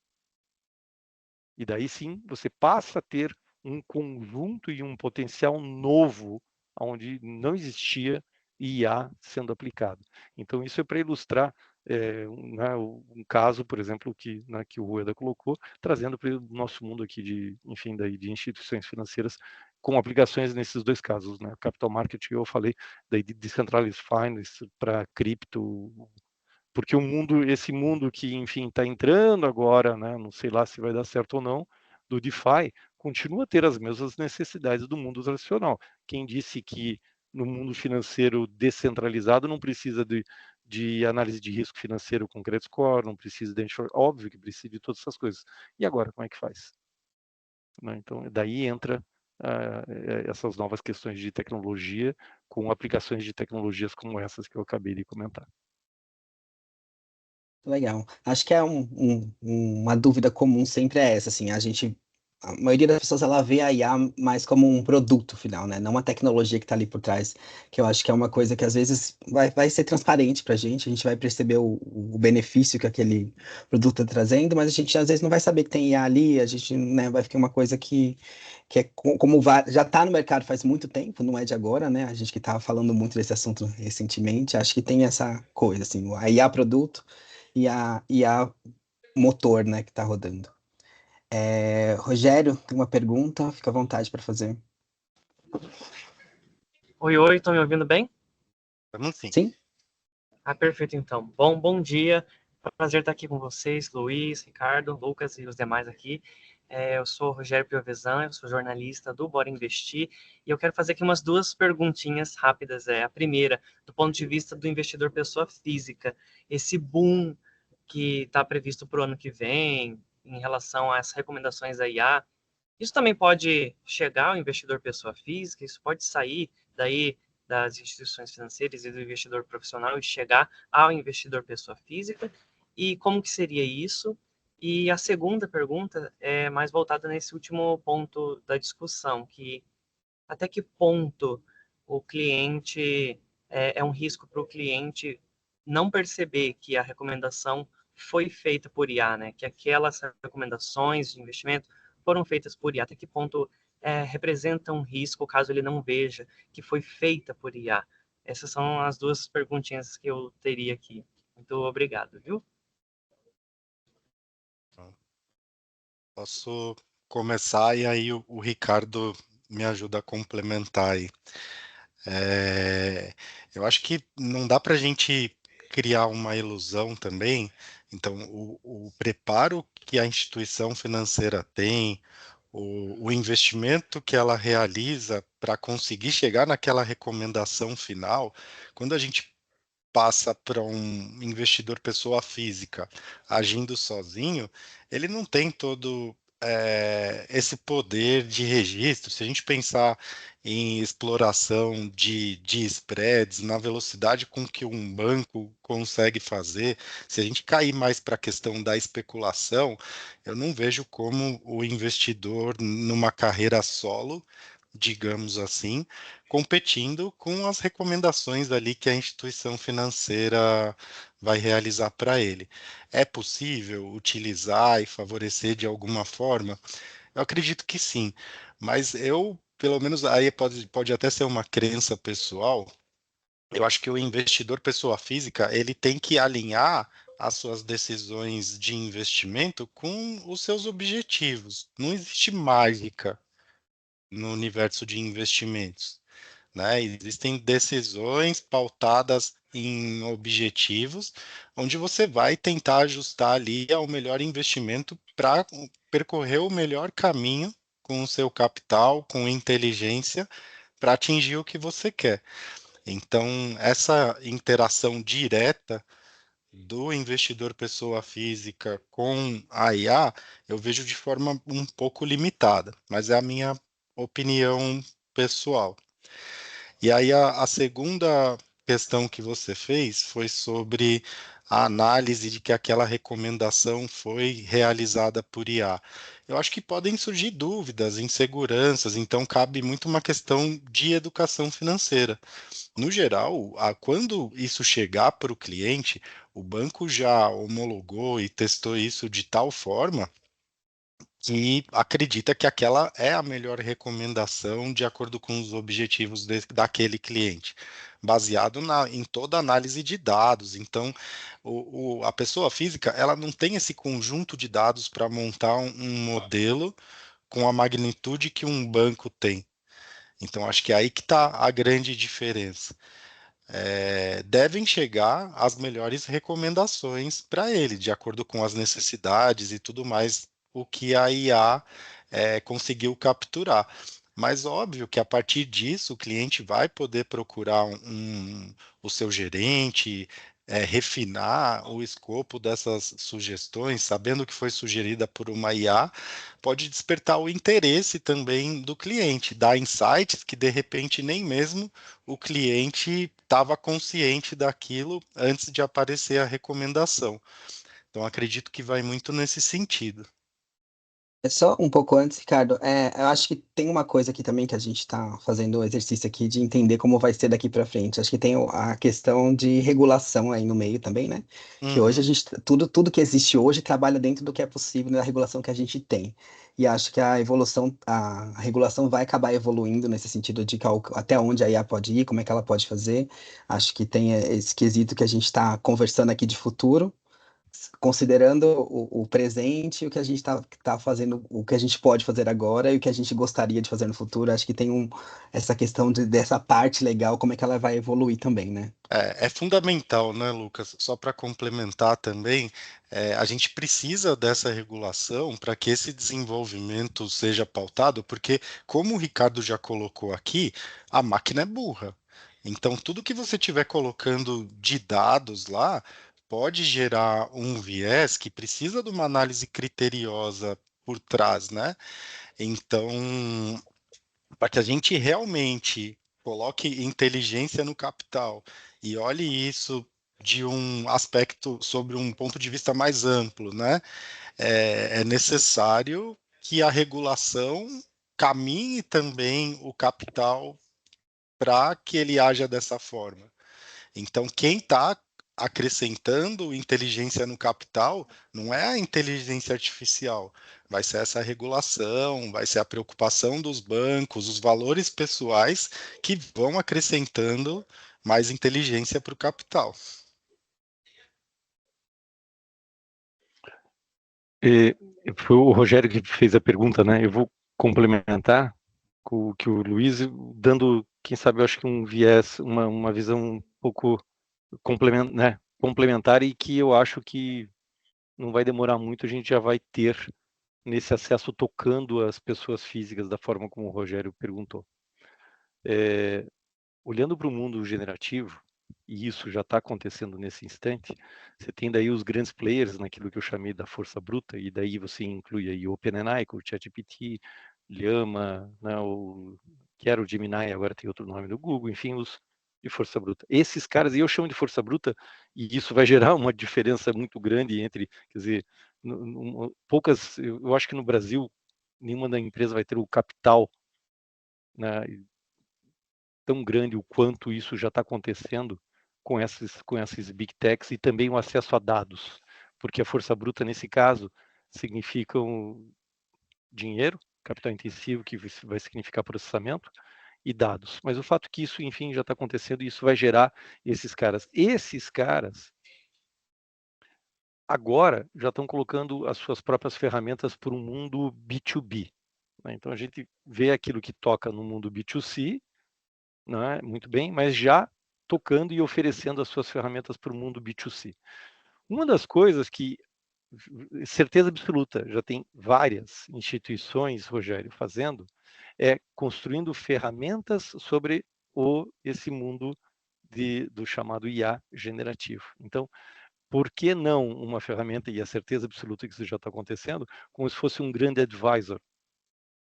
E daí sim, você passa a ter um conjunto e um potencial novo, onde não existia IA sendo aplicado. Então, isso é para ilustrar né, um caso, por exemplo, né, que o Rueda colocou, trazendo para o nosso mundo aqui de, enfim, daí de instituições financeiras com aplicações nesses dois casos, né? Capital Market, eu falei, daí de Decentralized Finance para cripto, porque esse mundo que, enfim, está entrando agora, né, não sei lá se vai dar certo ou não, do DeFi, continua a ter as mesmas necessidades do mundo tradicional. Quem disse que no mundo financeiro descentralizado não precisa de análise de risco financeiro com credit score, não precisa de óbvio que precisa de todas essas coisas. E agora, como é que faz? Né? Então, daí entra essas novas questões de tecnologia com aplicações de tecnologias como essas que eu acabei de comentar. Legal. Acho que é uma dúvida comum sempre é essa, assim, a maioria das pessoas ela vê a IA mais como um produto final, né? Não uma tecnologia que está ali por trás, que eu acho que é uma coisa que às vezes vai ser transparente para a gente vai perceber o benefício que aquele produto está trazendo, mas a gente às vezes não vai saber que tem IA ali, a gente, né, vai ficar uma coisa que é como já está no mercado faz muito tempo, não é de agora, né? A gente que estava falando muito desse assunto recentemente, acho que tem essa coisa, assim, a IA produto e a motor, né, que está rodando. Rogério, tem uma pergunta, fica à vontade para fazer. Oi, estão me ouvindo bem? Vamos sim. Sim? Perfeito, então. Bom dia. Prazer estar aqui com vocês, Luiz, Ricardo, Lucas e os demais aqui. Eu sou o Rogério Piovesan, eu sou jornalista do Bora Investir e eu quero fazer aqui umas 2 perguntinhas rápidas. A primeira, do ponto de vista do investidor pessoa física, esse boom que está previsto para o ano que vem, em relação a essas recomendações da IA, Isso também pode chegar ao investidor pessoa física, isso pode sair daí das instituições financeiras e do investidor profissional e chegar ao investidor pessoa física. E como que seria isso? E a segunda pergunta é mais voltada nesse último ponto da discussão, que até que ponto o cliente é um risco para o cliente não perceber que a recomendação foi feita por IA, né? Que aquelas recomendações de investimento foram feitas por IA. Até que ponto representa um risco caso ele não veja que foi feita por IA? Essas são as duas perguntinhas que eu teria aqui. Muito obrigado, viu? Posso começar e aí o Ricardo me ajuda a complementar aí. Eu acho que não dá para a gente criar uma ilusão também. Então, o preparo que a instituição financeira tem, o investimento que ela realiza para conseguir chegar naquela recomendação final, quando a gente passa para um investidor pessoa física agindo sozinho, ele não tem todo esse poder de registro. Se a gente pensar em exploração de spreads, na velocidade com que um banco consegue fazer, se a gente cair mais para a questão da especulação, eu não vejo como o investidor numa carreira solo, digamos assim, competindo com as recomendações ali que a instituição financeira vai realizar para ele. É possível utilizar e favorecer de alguma forma? Eu acredito que sim, mas eu, pelo menos aí pode até ser uma crença pessoal, eu acho que o investidor pessoa física, ele tem que alinhar as suas decisões de investimento com os seus objetivos. Não existe mágica no universo de investimentos, né? Existem decisões pautadas em objetivos, onde você vai tentar ajustar ali ao melhor investimento para percorrer o melhor caminho com o seu capital, com inteligência, para atingir o que você quer. Então, essa interação direta do investidor pessoa física com a IA, eu vejo de forma um pouco limitada, mas é a minha opinião pessoal. E aí a segunda questão que você fez foi sobre a análise de que aquela recomendação foi realizada por IA. Eu acho que podem surgir dúvidas, inseguranças, então cabe muito uma questão de educação financeira. No geral, quando isso chegar para o cliente, o banco já homologou e testou isso de tal forma que acredita que aquela é a melhor recomendação de acordo com os objetivos daquele cliente, baseado em toda a análise de dados. Então, a pessoa física ela não tem esse conjunto de dados para montar um modelo com a magnitude que um banco tem. Então, acho que é aí que está a grande diferença. Devem chegar as melhores recomendações para ele, de acordo com as necessidades e tudo mais, o que a IA conseguiu capturar. Mas óbvio que a partir disso o cliente vai poder procurar o seu gerente, refinar o escopo dessas sugestões, sabendo que foi sugerida por uma IA, pode despertar o interesse também do cliente, dar insights que de repente nem mesmo o cliente estava consciente daquilo antes de aparecer a recomendação. Então, acredito que vai muito nesse sentido. É só um pouco antes, Ricardo, eu acho que tem uma coisa aqui também que a gente está fazendo o exercício aqui de entender como vai ser daqui para frente. Acho que tem a questão de regulação aí no meio também, né? Que hoje a Uhum. gente, tudo que existe hoje trabalha dentro do que é possível da regulação que a gente tem. E acho que a regulação vai acabar evoluindo nesse sentido de até onde a IA pode ir, como é que ela pode fazer. Acho que tem esse quesito que a gente está conversando aqui de futuro, considerando o presente, o que a gente tá fazendo, o que a gente pode fazer agora e o que a gente gostaria de fazer no futuro. Acho que tem essa questão dessa parte legal, como é que ela vai evoluir também, né? É fundamental, né, Lucas? Só para complementar também, a gente precisa dessa regulação para que esse desenvolvimento seja pautado, porque, como o Ricardo já colocou aqui, a máquina é burra. Então, tudo que você estiver colocando de dados lá pode gerar um viés que precisa de uma análise criteriosa por trás, né? Então, para que a gente realmente coloque inteligência no capital e olhe isso de um aspecto, sobre um ponto de vista mais amplo, né? É necessário que a regulação caminhe também o capital para que ele haja dessa forma. Então, quem está acrescentando inteligência no capital não é a inteligência artificial, vai ser essa regulação, vai ser a preocupação dos bancos, os valores pessoais que vão acrescentando mais inteligência para o capital. Foi o Rogério que fez a pergunta, né? Eu vou complementar com o que o Luiz, dando, quem sabe, eu acho que um viés, uma visão um pouco complementar e que eu acho que não vai demorar muito, a gente já vai ter nesse acesso tocando as pessoas físicas da forma como o Rogério perguntou. Olhando para o mundo generativo, e isso já está acontecendo nesse instante, você tem daí os grandes players naquilo que eu chamei da força bruta, e daí você inclui aí o OpenAI, o ChatGPT, Llama, né, que era o Gemini, agora tem outro nome do Google, enfim, os de força bruta. Esses caras, e eu chamo de força bruta, e isso vai gerar uma diferença muito grande entre, quer dizer, poucas, eu acho que no Brasil, nenhuma da empresa vai ter o capital, né, tão grande o quanto isso já está acontecendo com esses big techs e também o acesso a dados, porque a força bruta nesse caso significa dinheiro, capital intensivo, que vai significar processamento e dados. Mas o fato que isso, enfim, já está acontecendo e isso vai gerar esses caras. Esses caras agora já estão colocando as suas próprias ferramentas para um mundo B2B. Né? Então a gente vê aquilo que toca no mundo B2C, né? Muito bem, mas já tocando e oferecendo as suas ferramentas para o mundo B2C. Uma das coisas que, certeza absoluta, já tem várias instituições, Rogério, fazendo, é construindo ferramentas sobre esse mundo do chamado IA generativo. Então, por que não uma ferramenta, e a certeza absoluta que isso já está acontecendo, como se fosse um grande advisor,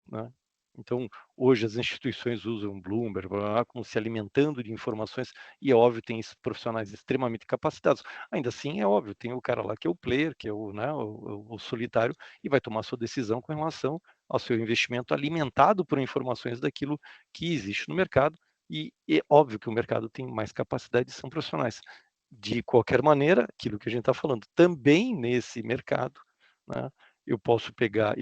né? Então, hoje as instituições usam Bloomberg, como se alimentando de informações, e é óbvio, tem profissionais extremamente capacitados. Ainda assim, é óbvio, tem o cara lá que é o player, que é o solitário, e vai tomar sua decisão com relação ao seu investimento alimentado por informações daquilo que existe no mercado, e é óbvio que o mercado tem mais capacidade, são profissionais. De qualquer maneira, aquilo que a gente está falando, também nesse mercado, né, eu posso pegar,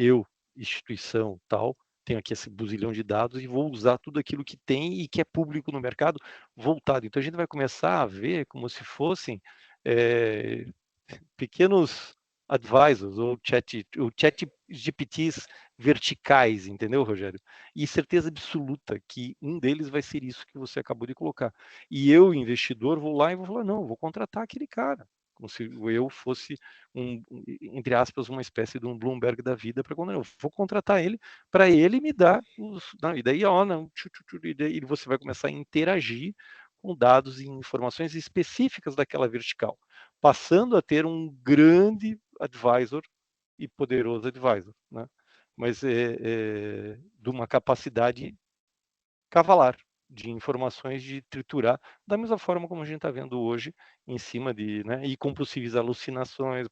instituição tal, tenho aqui esse buzilhão de dados e vou usar tudo aquilo que tem e que é público no mercado voltado. Então a gente vai começar a ver como se fossem pequenos advisors ou chat GPTs verticais, entendeu, Rogério? E certeza absoluta que um deles vai ser isso que você acabou de colocar. E eu, investidor, vou lá e vou falar, não, vou contratar aquele cara, como se eu fosse entre aspas, uma espécie de um Bloomberg da vida, para quando eu vou contratar ele, para ele me dar não, e daí, não, e daí você vai começar a interagir com dados e informações específicas daquela vertical, passando a ter um grande advisor e poderoso advisor, né? Mas de uma capacidade cavalar de informações, de triturar, da mesma forma como a gente está vendo hoje, em cima de, né, e com possíveis alucinações,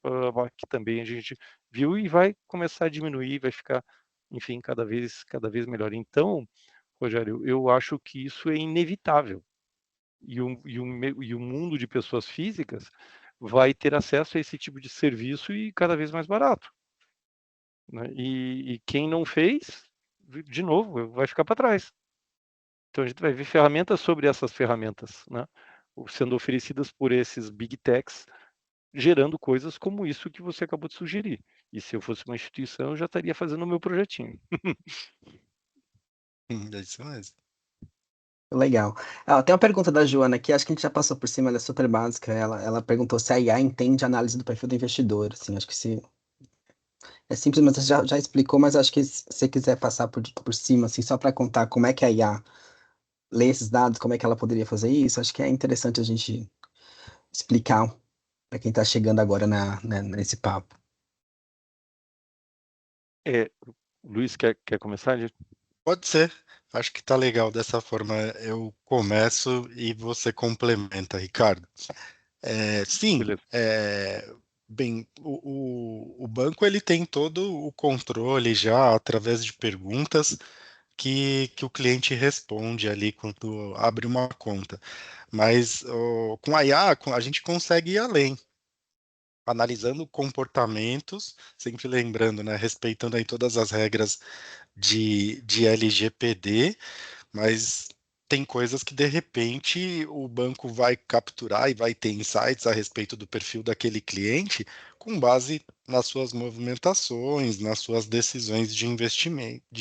que também a gente viu e vai começar a diminuir, vai ficar, enfim, cada vez melhor. Então, Rogério, eu acho que isso é inevitável. E o mundo de pessoas físicas vai ter acesso a esse tipo de serviço e cada vez mais barato, né? E quem não fez, de novo, vai ficar para trás. Então a gente vai ver ferramentas sobre essas ferramentas, né, sendo oferecidas por esses big techs, gerando coisas como isso que você acabou de sugerir. E se eu fosse uma instituição, eu já estaria fazendo o meu projetinho. É isso mesmo. Legal. Tem uma pergunta da Joana aqui, acho que a gente já passou por cima, ela é super básica. Ela perguntou se a IA entende a análise do perfil do investidor. Assim, acho que se é simples, mas você já explicou, mas acho que se você quiser passar por cima, assim, só para contar como é que a IA lê esses dados, como é que ela poderia fazer isso, acho que é interessante a gente explicar para quem está chegando agora nesse papo. Luiz, quer começar? Pode ser. Acho que tá legal dessa forma. Eu começo e você complementa, Ricardo. Sim, Beleza. bem, o banco ele tem todo o controle já através de perguntas que o cliente responde ali quando abre uma conta. Mas com a IA, a gente consegue ir além, analisando comportamentos, sempre lembrando, né, respeitando aí todas as regras de LGPD, mas tem coisas que de repente o banco vai capturar e vai ter insights a respeito do perfil daquele cliente com base nas suas movimentações, nas suas decisões de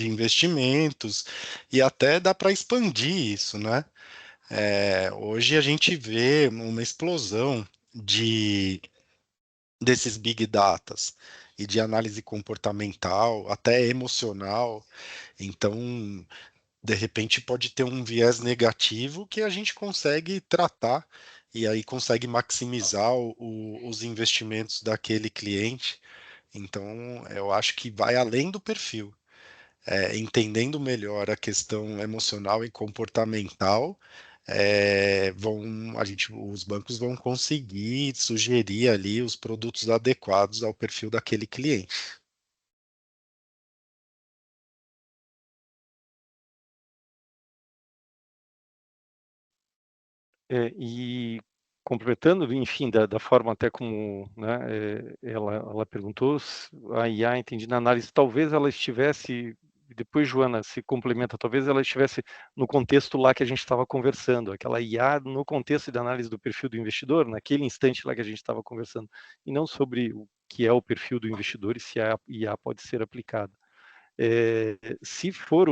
investimentos, e até dá para expandir isso, né? Hoje a gente vê uma explosão de desses big datas e de análise comportamental, até emocional. Então, de repente pode ter um viés negativo que a gente consegue tratar e aí consegue maximizar os investimentos daquele cliente. Então, eu acho que vai além do perfil. Entendendo melhor a questão emocional e comportamental, os bancos vão conseguir sugerir ali os produtos adequados ao perfil daquele cliente. E completando, enfim, da forma até como, né, ela perguntou, a IA, entendi, na análise, talvez ela estivesse, depois, Joana, se complementa, talvez ela estivesse no contexto lá que a gente estava conversando, aquela IA no contexto de análise do perfil do investidor, naquele instante lá que a gente estava conversando, e não sobre o que é o perfil do investidor e se a IA pode ser aplicada. Se for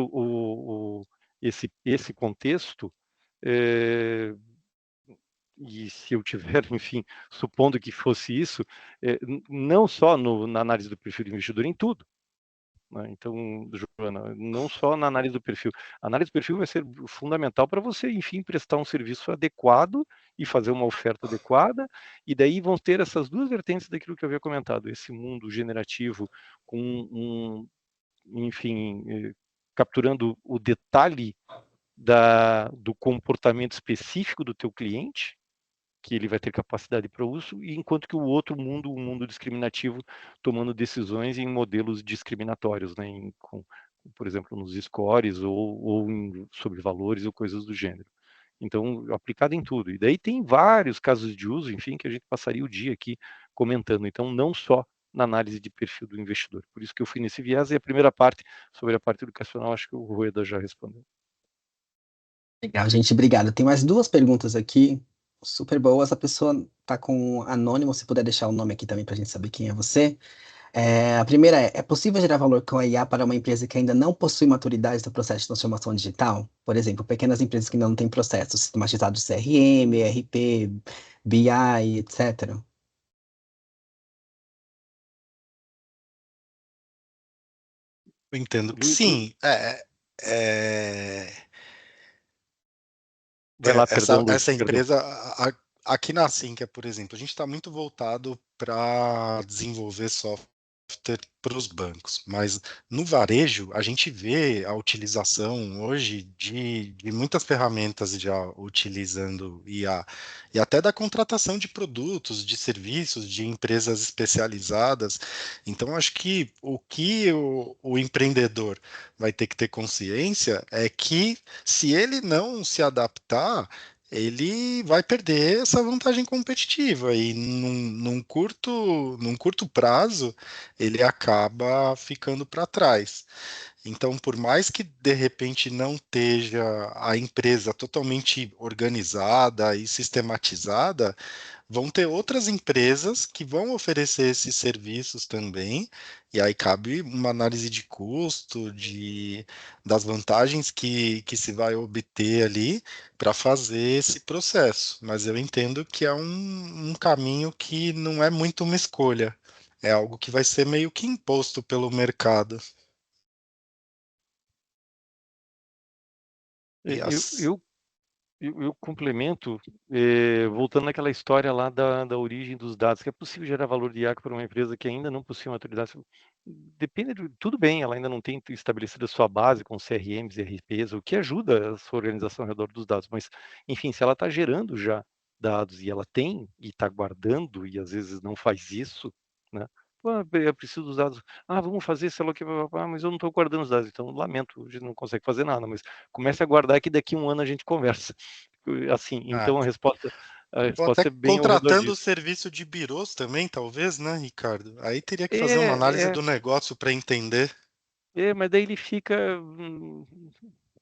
esse contexto, é, e se eu tiver, enfim, supondo que fosse isso, não só na análise do perfil do investidor, em tudo. Né? Então, Joana, não só na análise do perfil. A análise do perfil vai ser fundamental para você, enfim, prestar um serviço adequado e fazer uma oferta adequada, e daí vão ter essas duas vertentes daquilo que eu havia comentado, esse mundo generativo com enfim, capturando o detalhe do comportamento específico do teu cliente, que ele vai ter capacidade para uso, e enquanto que o outro mundo, o mundo discriminativo, tomando decisões em modelos discriminatórios, né, por exemplo, nos scores ou sobre valores ou coisas do gênero. Então, aplicado em tudo. E daí tem vários casos de uso, enfim, que a gente passaria o dia aqui comentando. Então, não só na análise de perfil do investidor. Por isso que eu fui nesse viés, e a primeira parte, sobre a parte educacional, acho que o Rueda já respondeu. Legal, gente, obrigado. Tem mais duas perguntas aqui, super boas. A pessoa tá com anônimo, se puder deixar o nome aqui também para a gente saber quem é você. A primeira é possível gerar valor com a IA para uma empresa que ainda não possui maturidade no processo de transformação digital? Por exemplo, pequenas empresas que ainda não têm processos sistematizados de CRM, ERP, BI, etc. Eu entendo que Luiz, sim. É, vai lá, perdão, Luiz, essa perdão. empresa, aqui na Sinqia, por exemplo, a gente está muito voltado para desenvolver software para os bancos, mas no varejo a gente vê a utilização hoje de muitas ferramentas já utilizando IA, e até da contratação de produtos, de serviços, de empresas especializadas. Então, acho que o que o empreendedor vai ter que ter consciência é que se ele não se adaptar, ele vai perder essa vantagem competitiva e num curto prazo ele acaba ficando para trás. Então, por mais que de repente não esteja a empresa totalmente organizada e sistematizada, vão ter outras empresas que vão oferecer esses serviços também, e aí cabe uma análise de custo, das vantagens que se vai obter ali para fazer esse processo. Mas eu entendo que é um caminho que não é muito uma escolha, é algo que vai ser meio que imposto pelo mercado. E Eu, as... eu Eu complemento, voltando naquela história lá da origem dos dados, que é possível gerar valor de IA para uma empresa que ainda não possui maturidade. Depende tudo bem, ela ainda não tem estabelecido a sua base com CRMs e RPs, o que ajuda a sua organização ao redor dos dados, mas, enfim, se ela está gerando já dados e ela tem e está guardando e às vezes não faz isso, né? Eu preciso dos dados. Vamos fazer, sei lá o que, mas eu não estou guardando os dados, então lamento, a gente não consegue fazer nada, mas comece a guardar que daqui a um ano a gente conversa. Assim, Ah, então a ou até resposta é bem ao redor contratando o disso. serviço de birôs também, talvez, né, Ricardo? Aí teria que fazer uma análise É, é, do negócio para entender. mas daí ele fica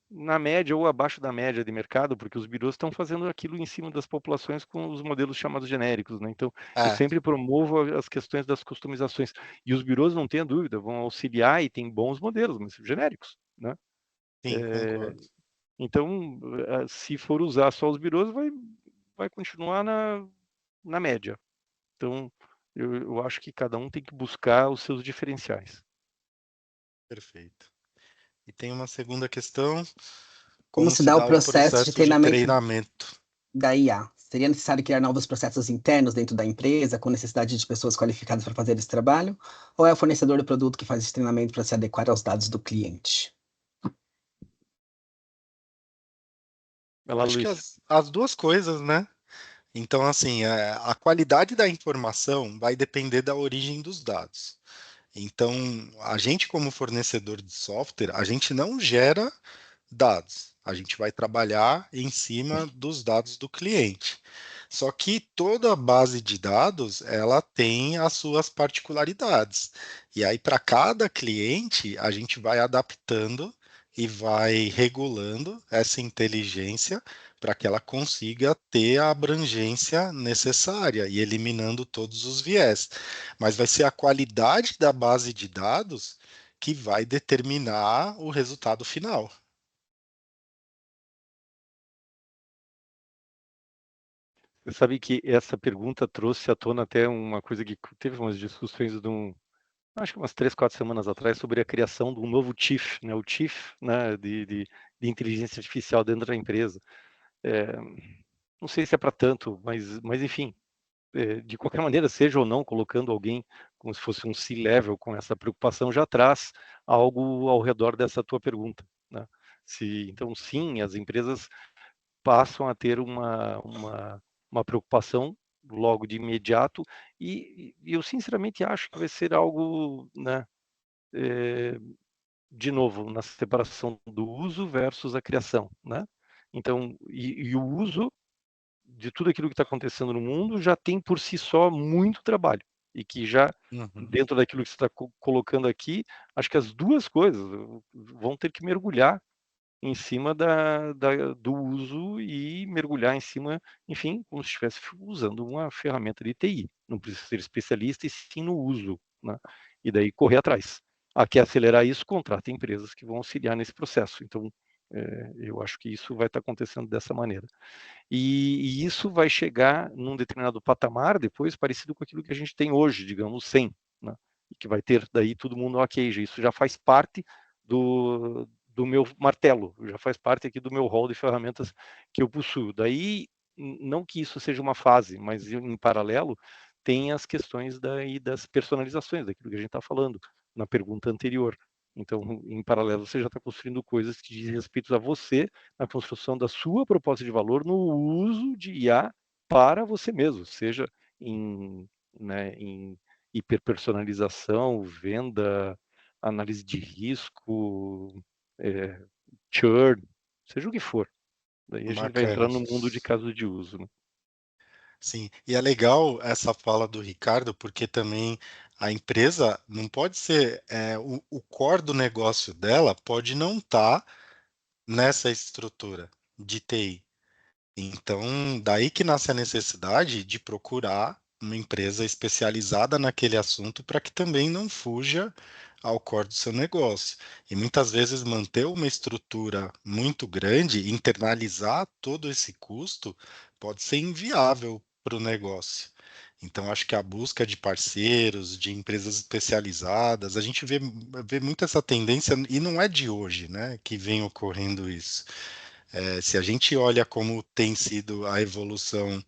na média ou abaixo da média de mercado, porque os birôs estão fazendo aquilo em cima das populações com os modelos chamados genéricos, né? Então, eu É, sempre promovo as questões das customizações. E os birôs, não tenha dúvida, vão auxiliar e tem bons modelos, mas genéricos, né? sim, concordo. Então, se for usar só os birôs, vai continuar na média. Então, eu acho que cada um tem que buscar os seus diferenciais. Perfeito. E tem uma segunda questão: Como como se se dá o dá o processo de processo de treinamento treinamento? da IA? Seria necessário criar novos processos internos dentro da empresa, com necessidade de pessoas qualificadas para fazer esse trabalho? Ou é o fornecedor do produto que faz esse treinamento para se adequar aos dados do cliente? Vai lá, Acho que Luiz. as duas coisas, né? Então, assim, a qualidade da informação vai depender da origem dos dados. Então, a gente, como fornecedor de software, a gente não gera dados. A gente vai trabalhar em cima dos dados do cliente. Só que toda base de dados, ela tem as suas particularidades. E aí, para cada cliente, a gente vai adaptando e vai regulando essa inteligência para que ela consiga ter a abrangência necessária e eliminando todos os viés. Mas vai ser a qualidade da base de dados que vai determinar o resultado final. Você sabe que essa pergunta trouxe à tona até uma coisa que teve umas discussões acho que umas 3, 4 semanas atrás, sobre a criação de um novo Chief, né? O Chief, né, de inteligência artificial dentro da empresa. Não sei se é para tanto, mas enfim, de qualquer maneira, seja ou não colocando alguém como se fosse um C-level com essa preocupação, já traz algo ao redor dessa tua pergunta, né? Então, sim, as empresas passam a ter uma preocupação logo de imediato, e eu sinceramente acho que vai ser algo, né, de novo, na separação do uso versus a criação, né? Então, e o uso de tudo aquilo que está acontecendo no mundo já tem por si só muito trabalho, e que já, Uhum. dentro daquilo que você está colocando aqui, acho que as duas coisas vão ter que mergulhar em cima do uso e mergulhar em cima, enfim, como se estivesse usando uma ferramenta de TI. Não precisa ser especialista, e sim no uso, né? E daí correr atrás. Quer acelerar isso, contrata empresas que vão auxiliar nesse processo. Então, eu acho que isso vai estar acontecendo dessa maneira. E isso vai chegar num determinado patamar depois, parecido com aquilo que a gente tem hoje, digamos, 100, né? E que vai ter daí todo mundo ok, isso já faz parte do meu martelo, já faz parte aqui do meu rol de ferramentas que eu possuo. Daí, não que isso seja uma fase, mas em paralelo, tem as questões daí das personalizações, daquilo que a gente está falando na pergunta anterior. Então, em paralelo, você já está construindo coisas que dizem respeito a você, na construção da sua proposta de valor, no uso de IA para você mesmo, seja em hiperpersonalização, venda, análise de risco, é, churn, seja o que for. Daí a gente vai entrar Bacana. no mundo de casos de uso, né? Sim, e é legal essa fala do Ricardo, porque também a empresa não pode ser, o core do negócio dela pode não estar nessa estrutura de TI. Então, daí que nasce a necessidade de procurar uma empresa especializada naquele assunto para que também não fuja ao core do seu negócio. E muitas vezes manter uma estrutura muito grande, internalizar todo esse custo, pode ser inviável para o negócio. Então, acho que a busca de parceiros, de empresas especializadas, a gente vê muito essa tendência, e não é de hoje, né, que vem ocorrendo isso. Se a gente olha como tem sido a evolução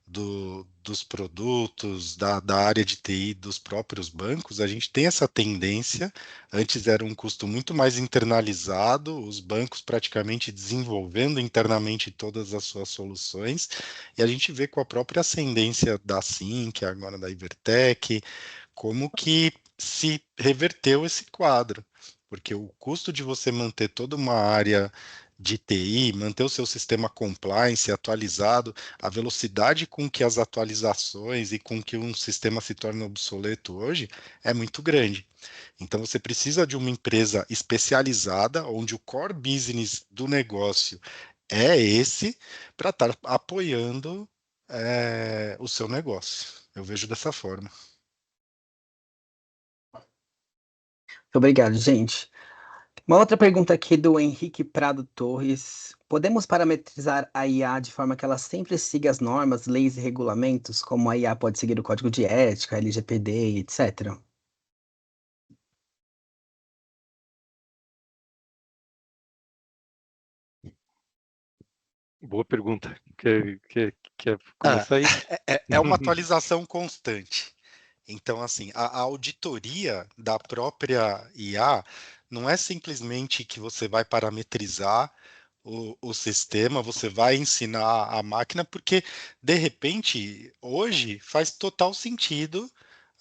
dos produtos, da área de TI, dos próprios bancos, a gente tem essa tendência. Antes era um custo muito mais internalizado, os bancos praticamente desenvolvendo internamente todas as suas soluções, e a gente vê com a própria ascendência da Sync, agora da Ivertec, como que se reverteu esse quadro, porque o custo de você manter toda uma área de TI, manter o seu sistema compliance atualizado, a velocidade com que as atualizações e com que um sistema se torna obsoleto hoje é muito grande. Então você precisa de uma empresa especializada, onde o core business do negócio é esse, para estar apoiando o seu negócio. Eu vejo dessa forma. Obrigado, gente. Uma outra pergunta aqui do Henrique Prado Torres. Podemos parametrizar a IA de forma que ela sempre siga as normas, leis e regulamentos, como a IA pode seguir o Código de Ética, LGPD, etc.? Boa pergunta. Quer começar aí? É uma atualização constante. Então, assim, a auditoria da própria IA não é simplesmente que você vai parametrizar o sistema, você vai ensinar a máquina, porque, de repente, hoje faz total sentido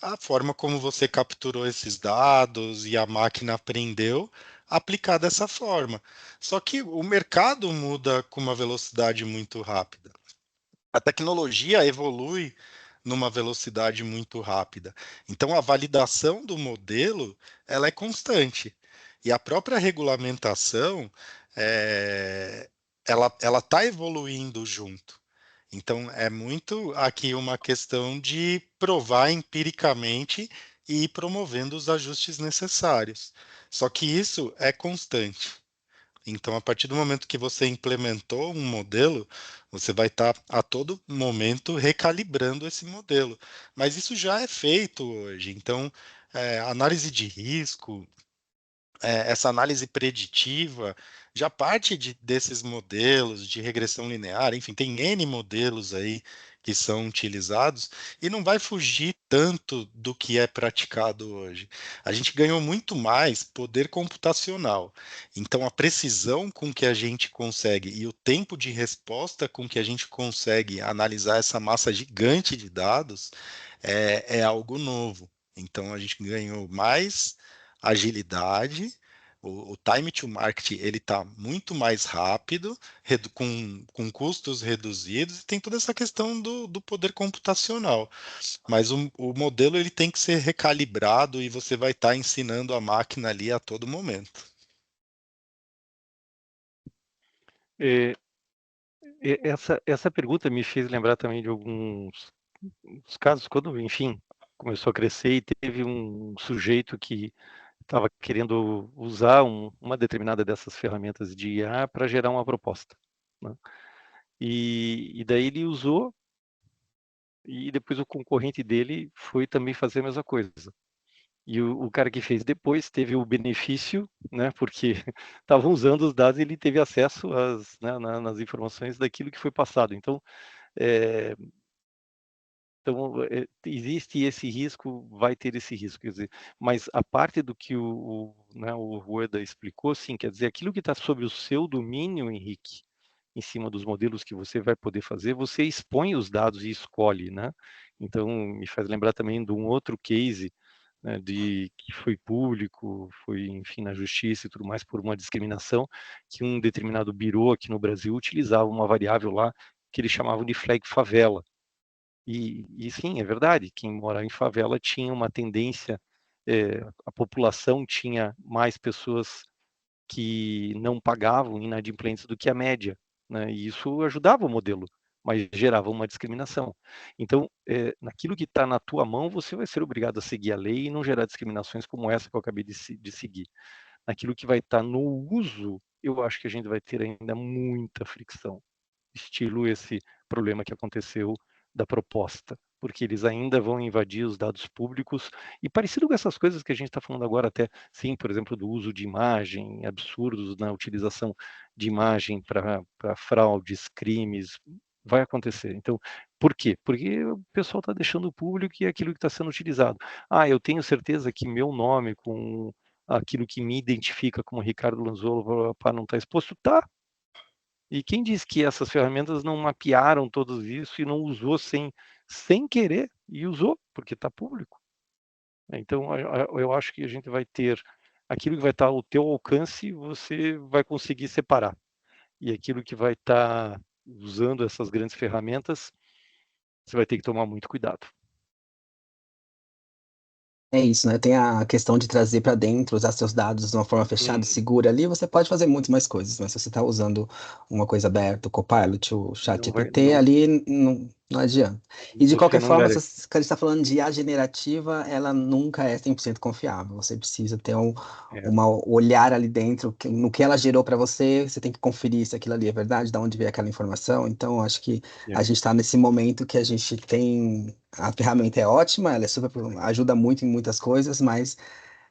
a forma como você capturou esses dados e a máquina aprendeu aplicar dessa forma. Só que o mercado muda com uma velocidade muito rápida. A tecnologia evolui numa velocidade muito rápida. Então, a validação do modelo ela é constante. E a própria regulamentação ela está evoluindo junto. Então, é muito aqui uma questão de provar empiricamente e ir promovendo os ajustes necessários. Só que isso é constante. Então, a partir do momento que você implementou um modelo, você vai estar a todo momento recalibrando esse modelo. Mas isso já é feito hoje. Então, análise de risco, essa análise preditiva já parte desses modelos de regressão linear, enfim, tem N modelos aí que são utilizados e não vai fugir tanto do que é praticado hoje. A gente ganhou muito mais poder computacional. Então, a precisão com que a gente consegue e o tempo de resposta com que a gente consegue analisar essa massa gigante de dados é algo novo. Então, a gente ganhou mais agilidade, o time to market ele está muito mais rápido, com custos reduzidos, e tem toda essa questão do poder computacional. Mas o modelo ele tem que ser recalibrado e você vai estar ensinando a máquina ali a todo momento. Essa pergunta me fez lembrar também de alguns casos, quando, enfim, começou a crescer e teve um sujeito que estava querendo usar uma determinada dessas ferramentas de IA para gerar uma proposta, né? E daí ele usou, e depois o concorrente dele foi também fazer a mesma coisa. E o cara que fez depois teve o benefício, né, porque estavam usando os dados e ele teve acesso né, nas informações daquilo que foi passado. Então, é, existe esse risco, vai ter esse risco, quer dizer, mas a parte do que né, o Rueda explicou, sim, quer dizer, aquilo que está sob o seu domínio, Henrique, em cima dos modelos que você vai poder fazer, você expõe os dados e escolhe, né? Então, me faz lembrar também de um outro case, né, que foi público, foi, enfim, na justiça e tudo mais, por uma discriminação, que um determinado birô aqui no Brasil utilizava uma variável lá que eles chamavam de flag favela. E sim, é verdade, quem mora em favela tinha uma tendência, a população tinha mais pessoas que não pagavam inadimplentes do que a média, né? E isso ajudava o modelo, mas gerava uma discriminação. Então, naquilo que está na tua mão, você vai ser obrigado a seguir a lei e não gerar discriminações como essa que eu acabei de seguir. Naquilo que vai estar no uso, eu acho que a gente vai ter ainda muita fricção, estilo esse problema que aconteceu da proposta, porque eles ainda vão invadir os dados públicos, e parecido com essas coisas que a gente está falando agora até, sim, por exemplo, do uso de imagem, absurdos na utilização de imagem para fraudes, crimes, vai acontecer. Então, por quê? Porque o pessoal está deixando público e é aquilo que está sendo utilizado. Ah, eu tenho certeza que meu nome com aquilo que me identifica como Ricardo Lanzolo para não estar exposto, tá. E quem diz que essas ferramentas não mapearam tudo isso e não usou sem querer, e usou, porque está público. Então, eu acho que a gente vai ter aquilo que vai estar ao teu alcance, você vai conseguir separar. E aquilo que vai estar usando essas grandes ferramentas, você vai ter que tomar muito cuidado. É isso, né? Tem a questão de trazer para dentro, usar seus dados de uma forma fechada e segura ali, você pode fazer muito mais coisas, mas se você está usando uma coisa aberta, o Copilot, o Não vai, ChatGPT, ali não adianta. E de você qualquer não forma, garante. se a gente está falando de IA generativa, ela nunca é 100% confiável. Você precisa ter um olhar ali dentro, no que ela gerou para você, você tem que conferir se aquilo ali é verdade, de onde veio aquela informação. Então, acho que a gente está nesse momento que a gente tem. A ferramenta é ótima, ela é super, ajuda muito em muitas coisas, mas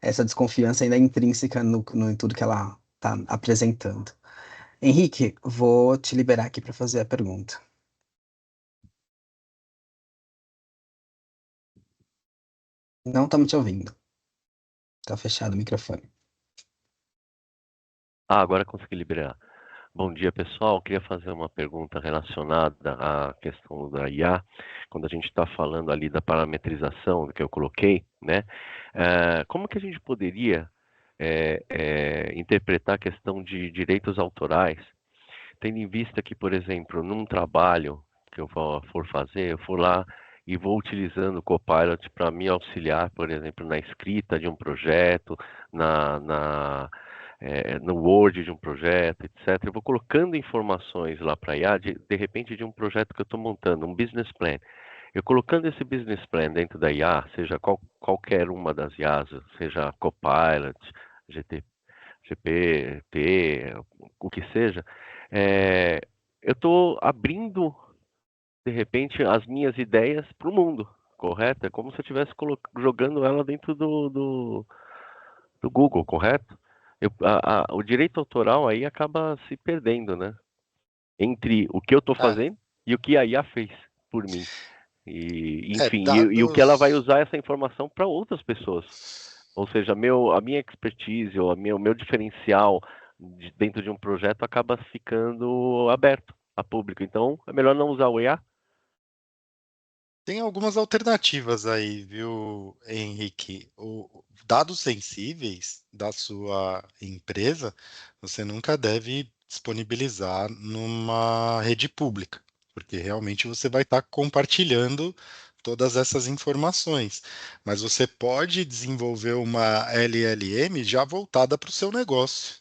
essa desconfiança ainda é intrínseca em tudo que ela está apresentando. Henrique, vou te liberar aqui para fazer a pergunta. Não estamos te ouvindo. Está fechado o microfone. Agora consegui liberar. Bom dia, pessoal. Queria fazer uma pergunta relacionada à questão da IA. Quando a gente está falando ali da parametrização que eu coloquei, né? Como que a gente poderia interpretar a questão de direitos autorais, tendo em vista que, por exemplo, num trabalho que eu for fazer, eu for lá e vou utilizando o Copilot para me auxiliar, por exemplo, na escrita de um projeto, no Word de um projeto, etc. Eu vou colocando informações lá para a IA, de repente, de um projeto que eu estou montando, um business plan. Eu colocando esse business plan dentro da IA, seja qualquer uma das IAs, seja Copilot, GPT, o que seja, eu estou abrindo, de repente, as minhas ideias para o mundo, correto? É como se eu estivesse jogando ela dentro do Google, correto? O direito autoral aí acaba se perdendo, né? Entre o que eu estou fazendo e o que a IA fez por mim. Enfim, e o que ela vai usar essa informação para outras pessoas. Ou seja, a minha expertise ou o meu diferencial dentro de um projeto acaba ficando aberto a público. Então, é melhor não usar o IA? Tem algumas alternativas aí, viu, Henrique? Dados sensíveis da sua empresa, você nunca deve disponibilizar numa rede pública, porque realmente você vai estar compartilhando todas essas informações. Mas você pode desenvolver uma LLM já voltada para o seu negócio.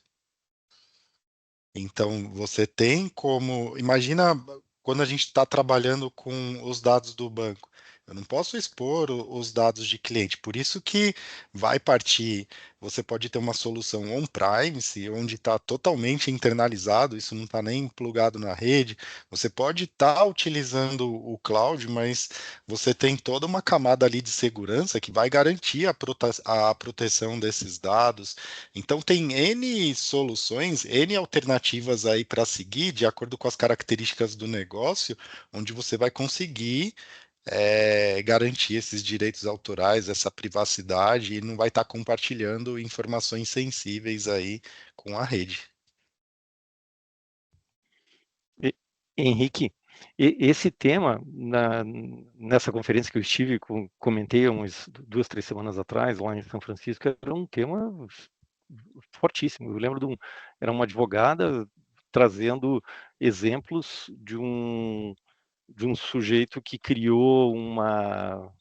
Então, você tem como. Imagina quando a gente está trabalhando com os dados do banco. Eu não posso expor os dados de cliente. Por isso que vai partir. Você pode ter uma solução on-premise, onde está totalmente internalizado, isso não está nem plugado na rede. Você pode estar utilizando o cloud, mas você tem toda uma camada ali de segurança que vai garantir a proteção desses dados. Então tem N soluções, N alternativas aí para seguir, de acordo com as características do negócio, onde você vai conseguir garantir esses direitos autorais, essa privacidade, e não vai estar compartilhando informações sensíveis aí com a rede. Henrique, esse tema, nessa conferência que eu estive, comentei há 2, 3 semanas atrás, lá em São Francisco, era um tema fortíssimo. Eu lembro era uma advogada trazendo exemplos de um sujeito que criou uma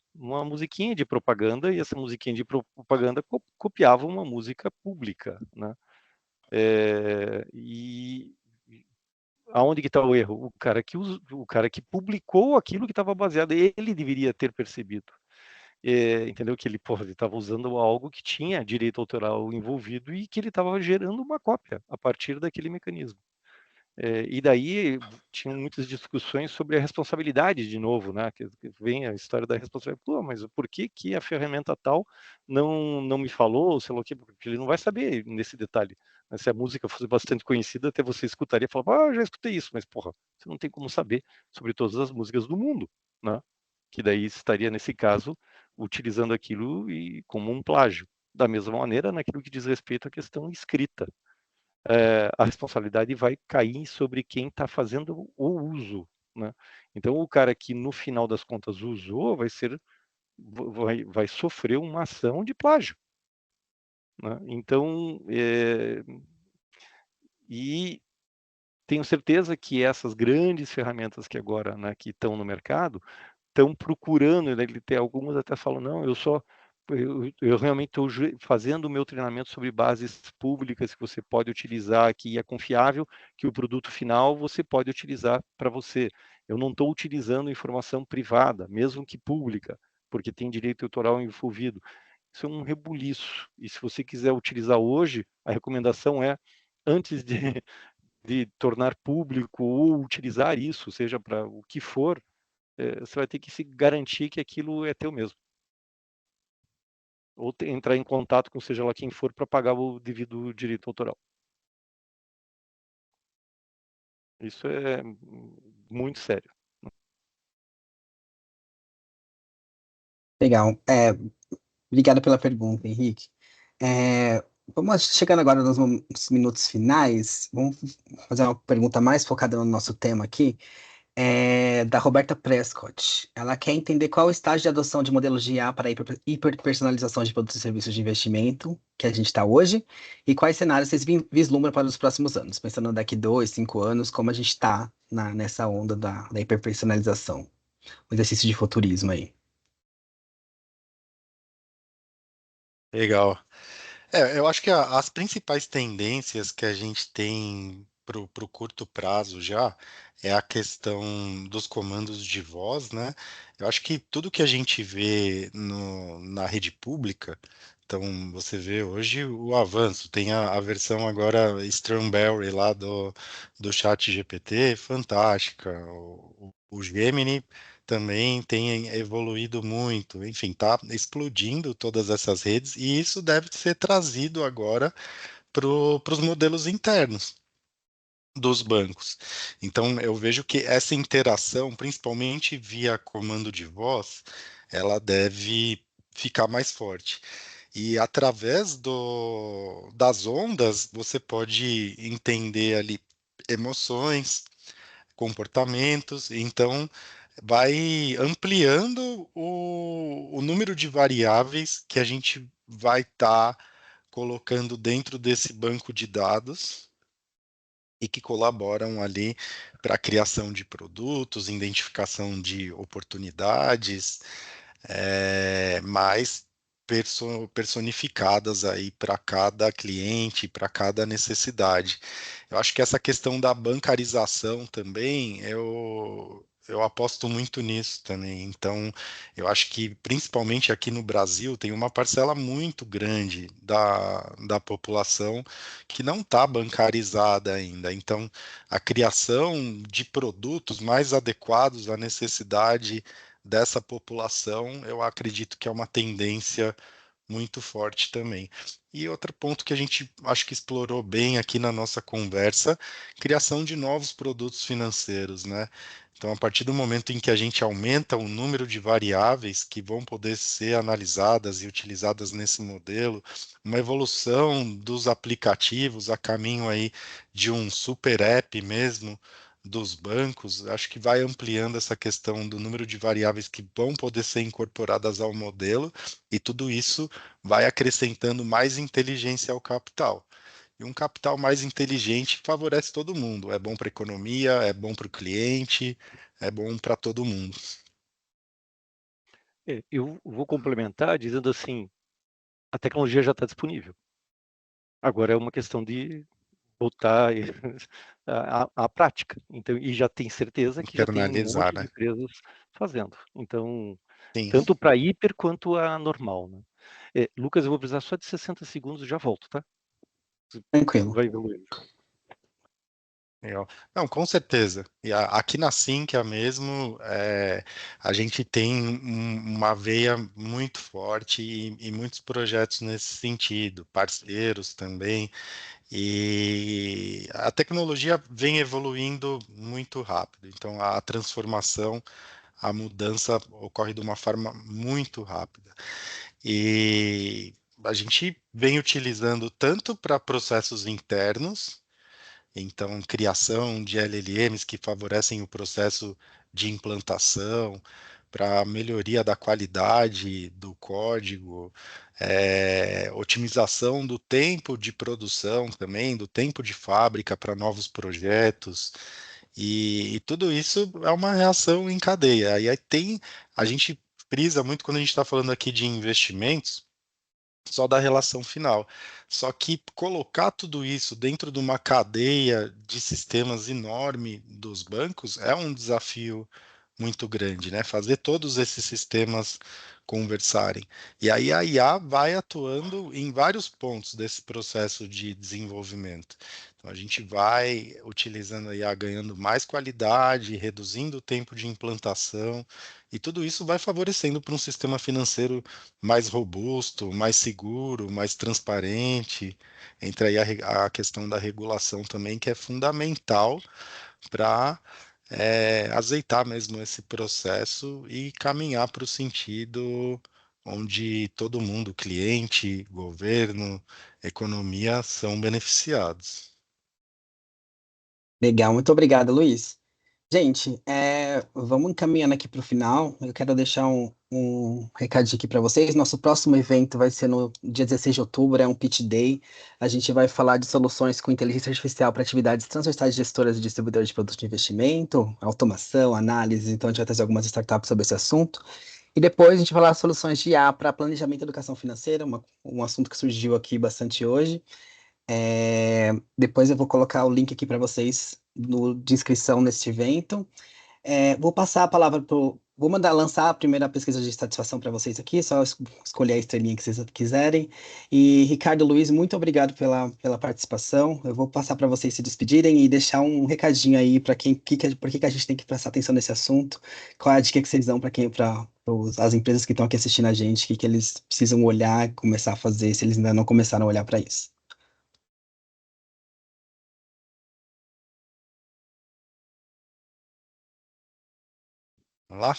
musiquinha de propaganda, e essa musiquinha de propaganda copiava uma música pública, né? E aonde que está o erro? O cara que publicou aquilo que estava baseado, ele deveria ter percebido. Entendeu? Que ele estava usando algo que tinha direito autoral envolvido e que ele estava gerando uma cópia a partir daquele mecanismo. E daí tinham muitas discussões sobre a responsabilidade de novo, né? Que vem a história da responsabilidade. Pô, mas por que que a ferramenta tal não me falou, sei lá o quê? Porque ele não vai saber nesse detalhe. Mas se a música fosse bastante conhecida, até você escutaria e falava, já escutei isso, mas porra, você não tem como saber sobre todas as músicas do mundo, né? Que daí estaria, nesse caso, utilizando aquilo como um plágio. Da mesma maneira, naquilo que diz respeito à questão escrita, a responsabilidade vai cair sobre quem está fazendo o uso, né? Então, o cara que no final das contas usou vai sofrer uma ação de plágio, né? Então, e tenho certeza que essas grandes ferramentas que agora, né, que estão no mercado, estão procurando, né, ele tem algumas até falam, não, eu realmente estou fazendo o meu treinamento sobre bases públicas que você pode utilizar, que é confiável, que o produto final você pode utilizar para você. Eu não estou utilizando informação privada, mesmo que pública, porque tem direito autoral envolvido. Isso é um rebuliço. E se você quiser utilizar hoje, a recomendação é, antes de tornar público ou utilizar isso, seja para o que for, você vai ter que se garantir que aquilo é teu mesmo. Ou entrar em contato com seja lá quem for para pagar o devido direito autoral. Isso é muito sério. Legal. Obrigado pela pergunta, Henrique. Vamos chegando agora nos minutos finais. Vamos fazer uma pergunta mais focada no nosso tema aqui. Da Roberta Prescott. Ela quer entender qual é o estágio de adoção de modelos de IA para hiperpersonalização de produtos e serviços de investimento que a gente está hoje, e quais cenários vocês vislumbram para os próximos anos, pensando daqui 2, 5 anos, como a gente está nessa onda da hiperpersonalização. Um exercício de futurismo aí. Legal. Eu acho que as principais tendências que a gente tem para o curto prazo já é a questão dos comandos de voz, né? Eu acho que tudo que a gente vê na rede pública, então você vê hoje o avanço, tem a versão agora Strawberry lá do chat GPT, fantástica, o Gemini também tem evoluído muito. Enfim, está explodindo todas essas redes e isso deve ser trazido agora para os modelos internos dos bancos. Então, eu vejo que essa interação, principalmente via comando de voz, ela deve ficar mais forte. E através das ondas, você pode entender ali emoções, comportamentos, então vai ampliando o número de variáveis que a gente vai estar colocando dentro desse banco de dados e que colaboram ali para a criação de produtos, identificação de oportunidades, mais personificadas aí para cada cliente, para cada necessidade. Eu acho que essa questão da bancarização também, eu aposto muito nisso também. Então, eu acho que principalmente aqui no Brasil tem uma parcela muito grande da população que não está bancarizada ainda. Então, a criação de produtos mais adequados à necessidade dessa população, eu acredito que é uma tendência muito forte também. E outro ponto que a gente acho que explorou bem aqui na nossa conversa, criação de novos produtos financeiros, né? Então, a partir do momento em que a gente aumenta o número de variáveis que vão poder ser analisadas e utilizadas nesse modelo, uma evolução dos aplicativos a caminho aí de um super app mesmo, dos bancos, acho que vai ampliando essa questão do número de variáveis que vão poder ser incorporadas ao modelo, e tudo isso vai acrescentando mais inteligência ao capital. E um capital mais inteligente favorece todo mundo. É bom para a economia, é bom para o cliente, é bom para todo mundo. Eu vou complementar dizendo assim, a tecnologia já está disponível. Agora é uma questão de botar a prática. Então, e já tem certeza que já tem um Internalizar, monte de né? empresas fazendo. Então, Sim. tanto para hiper quanto a normal, né? Lucas, eu vou precisar só de 60 segundos e já volto, tá? Tranquilo. Vai evoluindo. Legal. Não, com certeza. E aqui na Sinqia mesmo, a gente tem uma veia muito forte e muitos projetos nesse sentido, parceiros também. E a tecnologia vem evoluindo muito rápido, então a transformação, a mudança ocorre de uma forma muito rápida. E a gente vem utilizando tanto para processos internos, então criação de LLMs que favorecem o processo de implantação, para melhoria da qualidade do código, otimização do tempo de produção também, do tempo de fábrica para novos projetos, e tudo isso é uma reação em cadeia. E aí a gente frisa muito quando a gente está falando aqui de investimentos, só da relação final. Só que colocar tudo isso dentro de uma cadeia de sistemas enorme dos bancos é um desafio muito grande, né? Fazer todos esses sistemas conversarem. E aí a IA vai atuando em vários pontos desse processo de desenvolvimento. Então a gente vai utilizando a IA, ganhando mais qualidade, reduzindo o tempo de implantação, e tudo isso vai favorecendo para um sistema financeiro mais robusto, mais seguro, mais transparente. Entra aí a questão da regulação também, que é fundamental para azeitar mesmo esse processo e caminhar para o sentido onde todo mundo, cliente, governo, economia, são beneficiados. Legal, muito obrigado, Luiz. Gente, vamos encaminhando aqui para o final. Eu quero deixar um recadinho aqui para vocês. Nosso próximo evento vai ser no dia 16 de outubro, é um Pitch Day. A gente vai falar de soluções com inteligência artificial para atividades transversais de gestoras e distribuidoras de produtos de investimento, automação, análise. Então, a gente vai trazer algumas startups sobre esse assunto. E depois a gente vai falar de soluções de IA para planejamento e educação financeira, um assunto que surgiu aqui bastante hoje. Depois eu vou colocar o link aqui para vocês de inscrição neste evento. Vou passar a palavra para. Vou mandar lançar a primeira pesquisa de satisfação para vocês aqui, só escolher a estrelinha que vocês quiserem. E Ricardo, Luiz, muito obrigado pela participação. Eu vou passar para vocês se despedirem e deixar um recadinho aí para por que a gente tem que prestar atenção nesse assunto. Qual é a dica que vocês dão para as empresas que estão aqui assistindo a gente, que eles precisam olhar, começar a fazer, se eles ainda não começaram a olhar para isso. Vamos lá?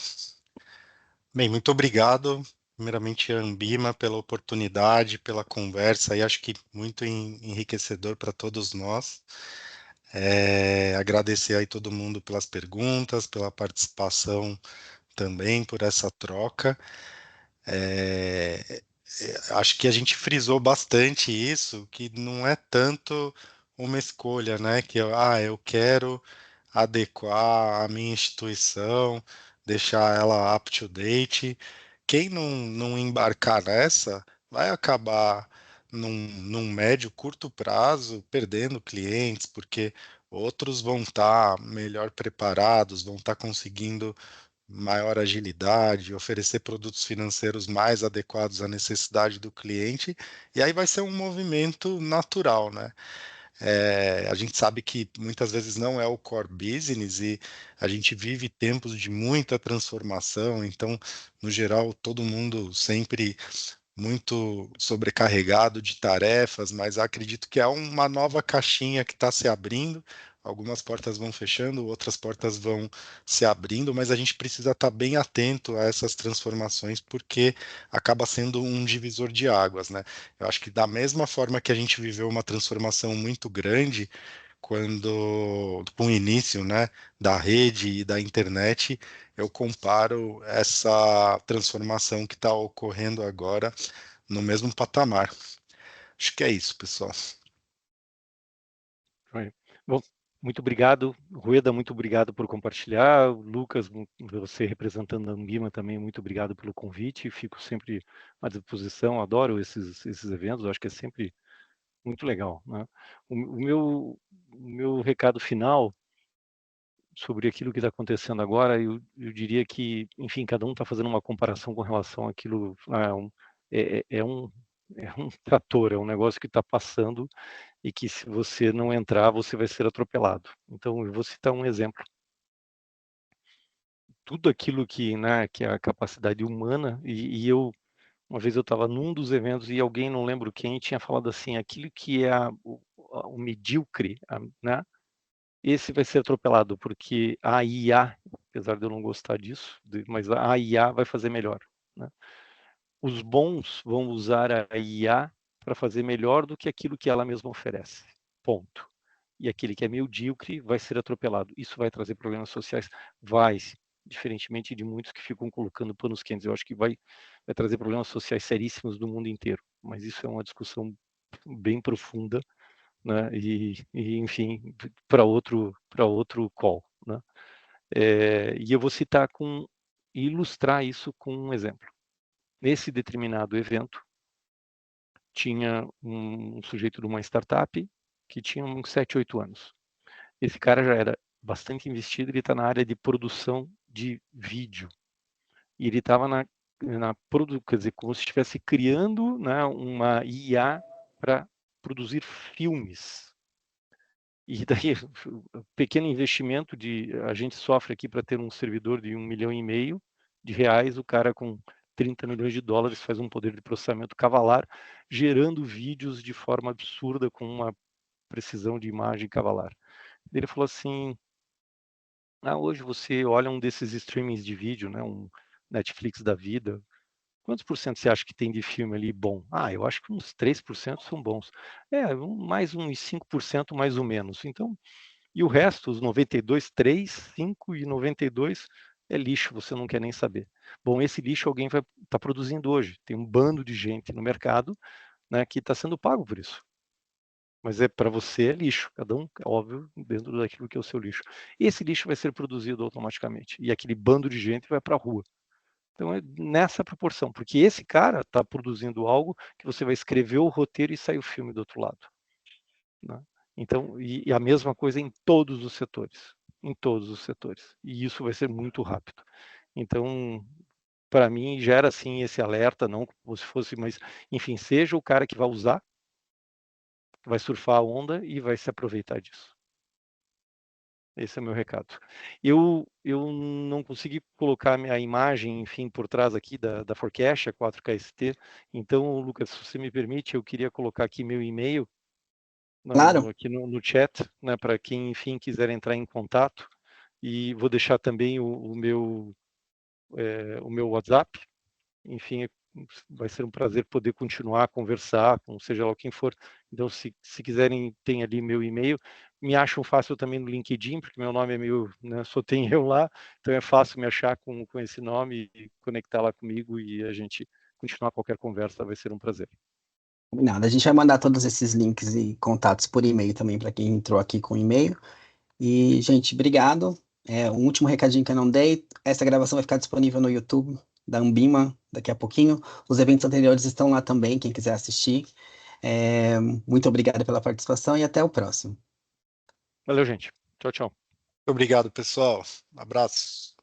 Bem, muito obrigado, primeiramente, a Ambima, pela oportunidade, pela conversa, e acho que muito enriquecedor para todos nós. Agradecer aí todo mundo pelas perguntas, pela participação também, por essa troca. Acho que a gente frisou bastante isso, que não é tanto uma escolha, né? Que eu quero adequar a minha instituição, deixar ela up to date. Quem não embarcar nessa vai acabar num médio, curto prazo perdendo clientes, porque outros vão estar melhor preparados, vão estar conseguindo maior agilidade, oferecer produtos financeiros mais adequados à necessidade do cliente, e aí vai ser um movimento natural, né? A gente sabe que muitas vezes não é o core business e a gente vive tempos de muita transformação, então, no geral, todo mundo sempre muito sobrecarregado de tarefas, mas acredito que é uma nova caixinha que está se abrindo. Algumas portas vão fechando, outras portas vão se abrindo, mas a gente precisa estar bem atento a essas transformações, porque acaba sendo um divisor de águas, né? Eu acho que da mesma forma que a gente viveu uma transformação muito grande com o início, né, da rede e da internet, eu comparo essa transformação que está ocorrendo agora no mesmo patamar. Acho que é isso, pessoal. Bom, muito obrigado, Rueda, muito obrigado por compartilhar. Lucas, você representando a Ambima também, muito obrigado pelo convite. Fico sempre à disposição, adoro esses eventos, acho que é sempre muito legal, né? O meu recado final sobre aquilo que está acontecendo agora, eu diria que, enfim, cada um está fazendo uma comparação com relação àquilo. É um trator, é um negócio que está passando e que se você não entrar, você vai ser atropelado. Então, eu vou citar um exemplo. Tudo aquilo que, né, que é a capacidade humana, e uma vez eu estava num dos eventos e alguém, não lembro quem, tinha falado assim, aquilo que é o medíocre, né, esse vai ser atropelado, porque a IA, apesar de eu não gostar disso, mas a IA vai fazer melhor, né? Os bons vão usar a IA para fazer melhor do que aquilo que ela mesma oferece. Ponto. E aquele que é medíocre vai ser atropelado. Isso vai trazer problemas sociais? Vai, diferentemente de muitos que ficam colocando panos quentes. Eu acho que vai trazer problemas sociais seríssimos do mundo inteiro. Mas isso é uma discussão bem profunda, né? E enfim, para outro call, né? E eu vou citar e ilustrar isso com um exemplo. Nesse determinado evento, tinha um sujeito de uma startup que tinha uns 7, 8 anos. Esse cara já era bastante investido, ele está na área de produção de vídeo. E ele estava quer dizer, como se estivesse criando, né, uma IA para produzir filmes. E daí, pequeno investimento a gente sofre aqui para ter um servidor de R$1,5 milhão de reais, o cara com 30 milhões de dólares faz um poder de processamento cavalar, gerando vídeos de forma absurda, com uma precisão de imagem cavalar. Ele falou assim, hoje você olha um desses streamings de vídeo, né, um Netflix da vida, quantos por cento você acha que tem de filme ali bom? Eu acho que uns 3% são bons. Mais uns 5% mais ou menos. Então, e o resto, os 92, 3, 5 e 92 é lixo, você não quer nem saber. Bom, esse lixo alguém vai estar produzindo hoje. Tem um bando de gente no mercado, né, que está sendo pago por isso. Mas para você é lixo, cada um, óbvio, dentro daquilo que é o seu lixo. Esse lixo vai ser produzido automaticamente, e aquele bando de gente vai para a rua. Então é nessa proporção, porque esse cara está produzindo algo que você vai escrever o roteiro e sai o filme do outro lado, né? Então, e a mesma coisa em todos os setores, e isso vai ser muito rápido. Então, para mim, gera assim esse alerta, não como se fosse, mas enfim, seja o cara que vai usar, vai surfar a onda e vai se aproveitar disso. Esse é o meu recado. Eu não consegui colocar a imagem, enfim, por trás aqui da Forecast, a 4KST. Então, Lucas, se você me permite, eu queria colocar aqui meu e-mail Claro. aqui no chat, né, para quem, enfim, quiser entrar em contato. E vou deixar também o meu WhatsApp. Enfim, vai ser um prazer poder continuar a conversar, com seja lá quem for. Então, se quiserem, tem ali meu e-mail. Me acham fácil também no LinkedIn, porque meu nome é meio, né, só tem eu lá, então é fácil me achar com esse nome e conectar lá comigo, e a gente continuar qualquer conversa, vai ser um prazer. Nada, a gente vai mandar todos esses links e contatos por e-mail também para quem entrou aqui com e-mail. E, gente, obrigado. Um último recadinho que eu não dei: essa gravação vai ficar disponível no YouTube da Ambima daqui a pouquinho. Os eventos anteriores estão lá também, quem quiser assistir. Muito obrigado pela participação e até o próximo. Valeu, gente. Tchau, tchau. Obrigado, pessoal. Abraços.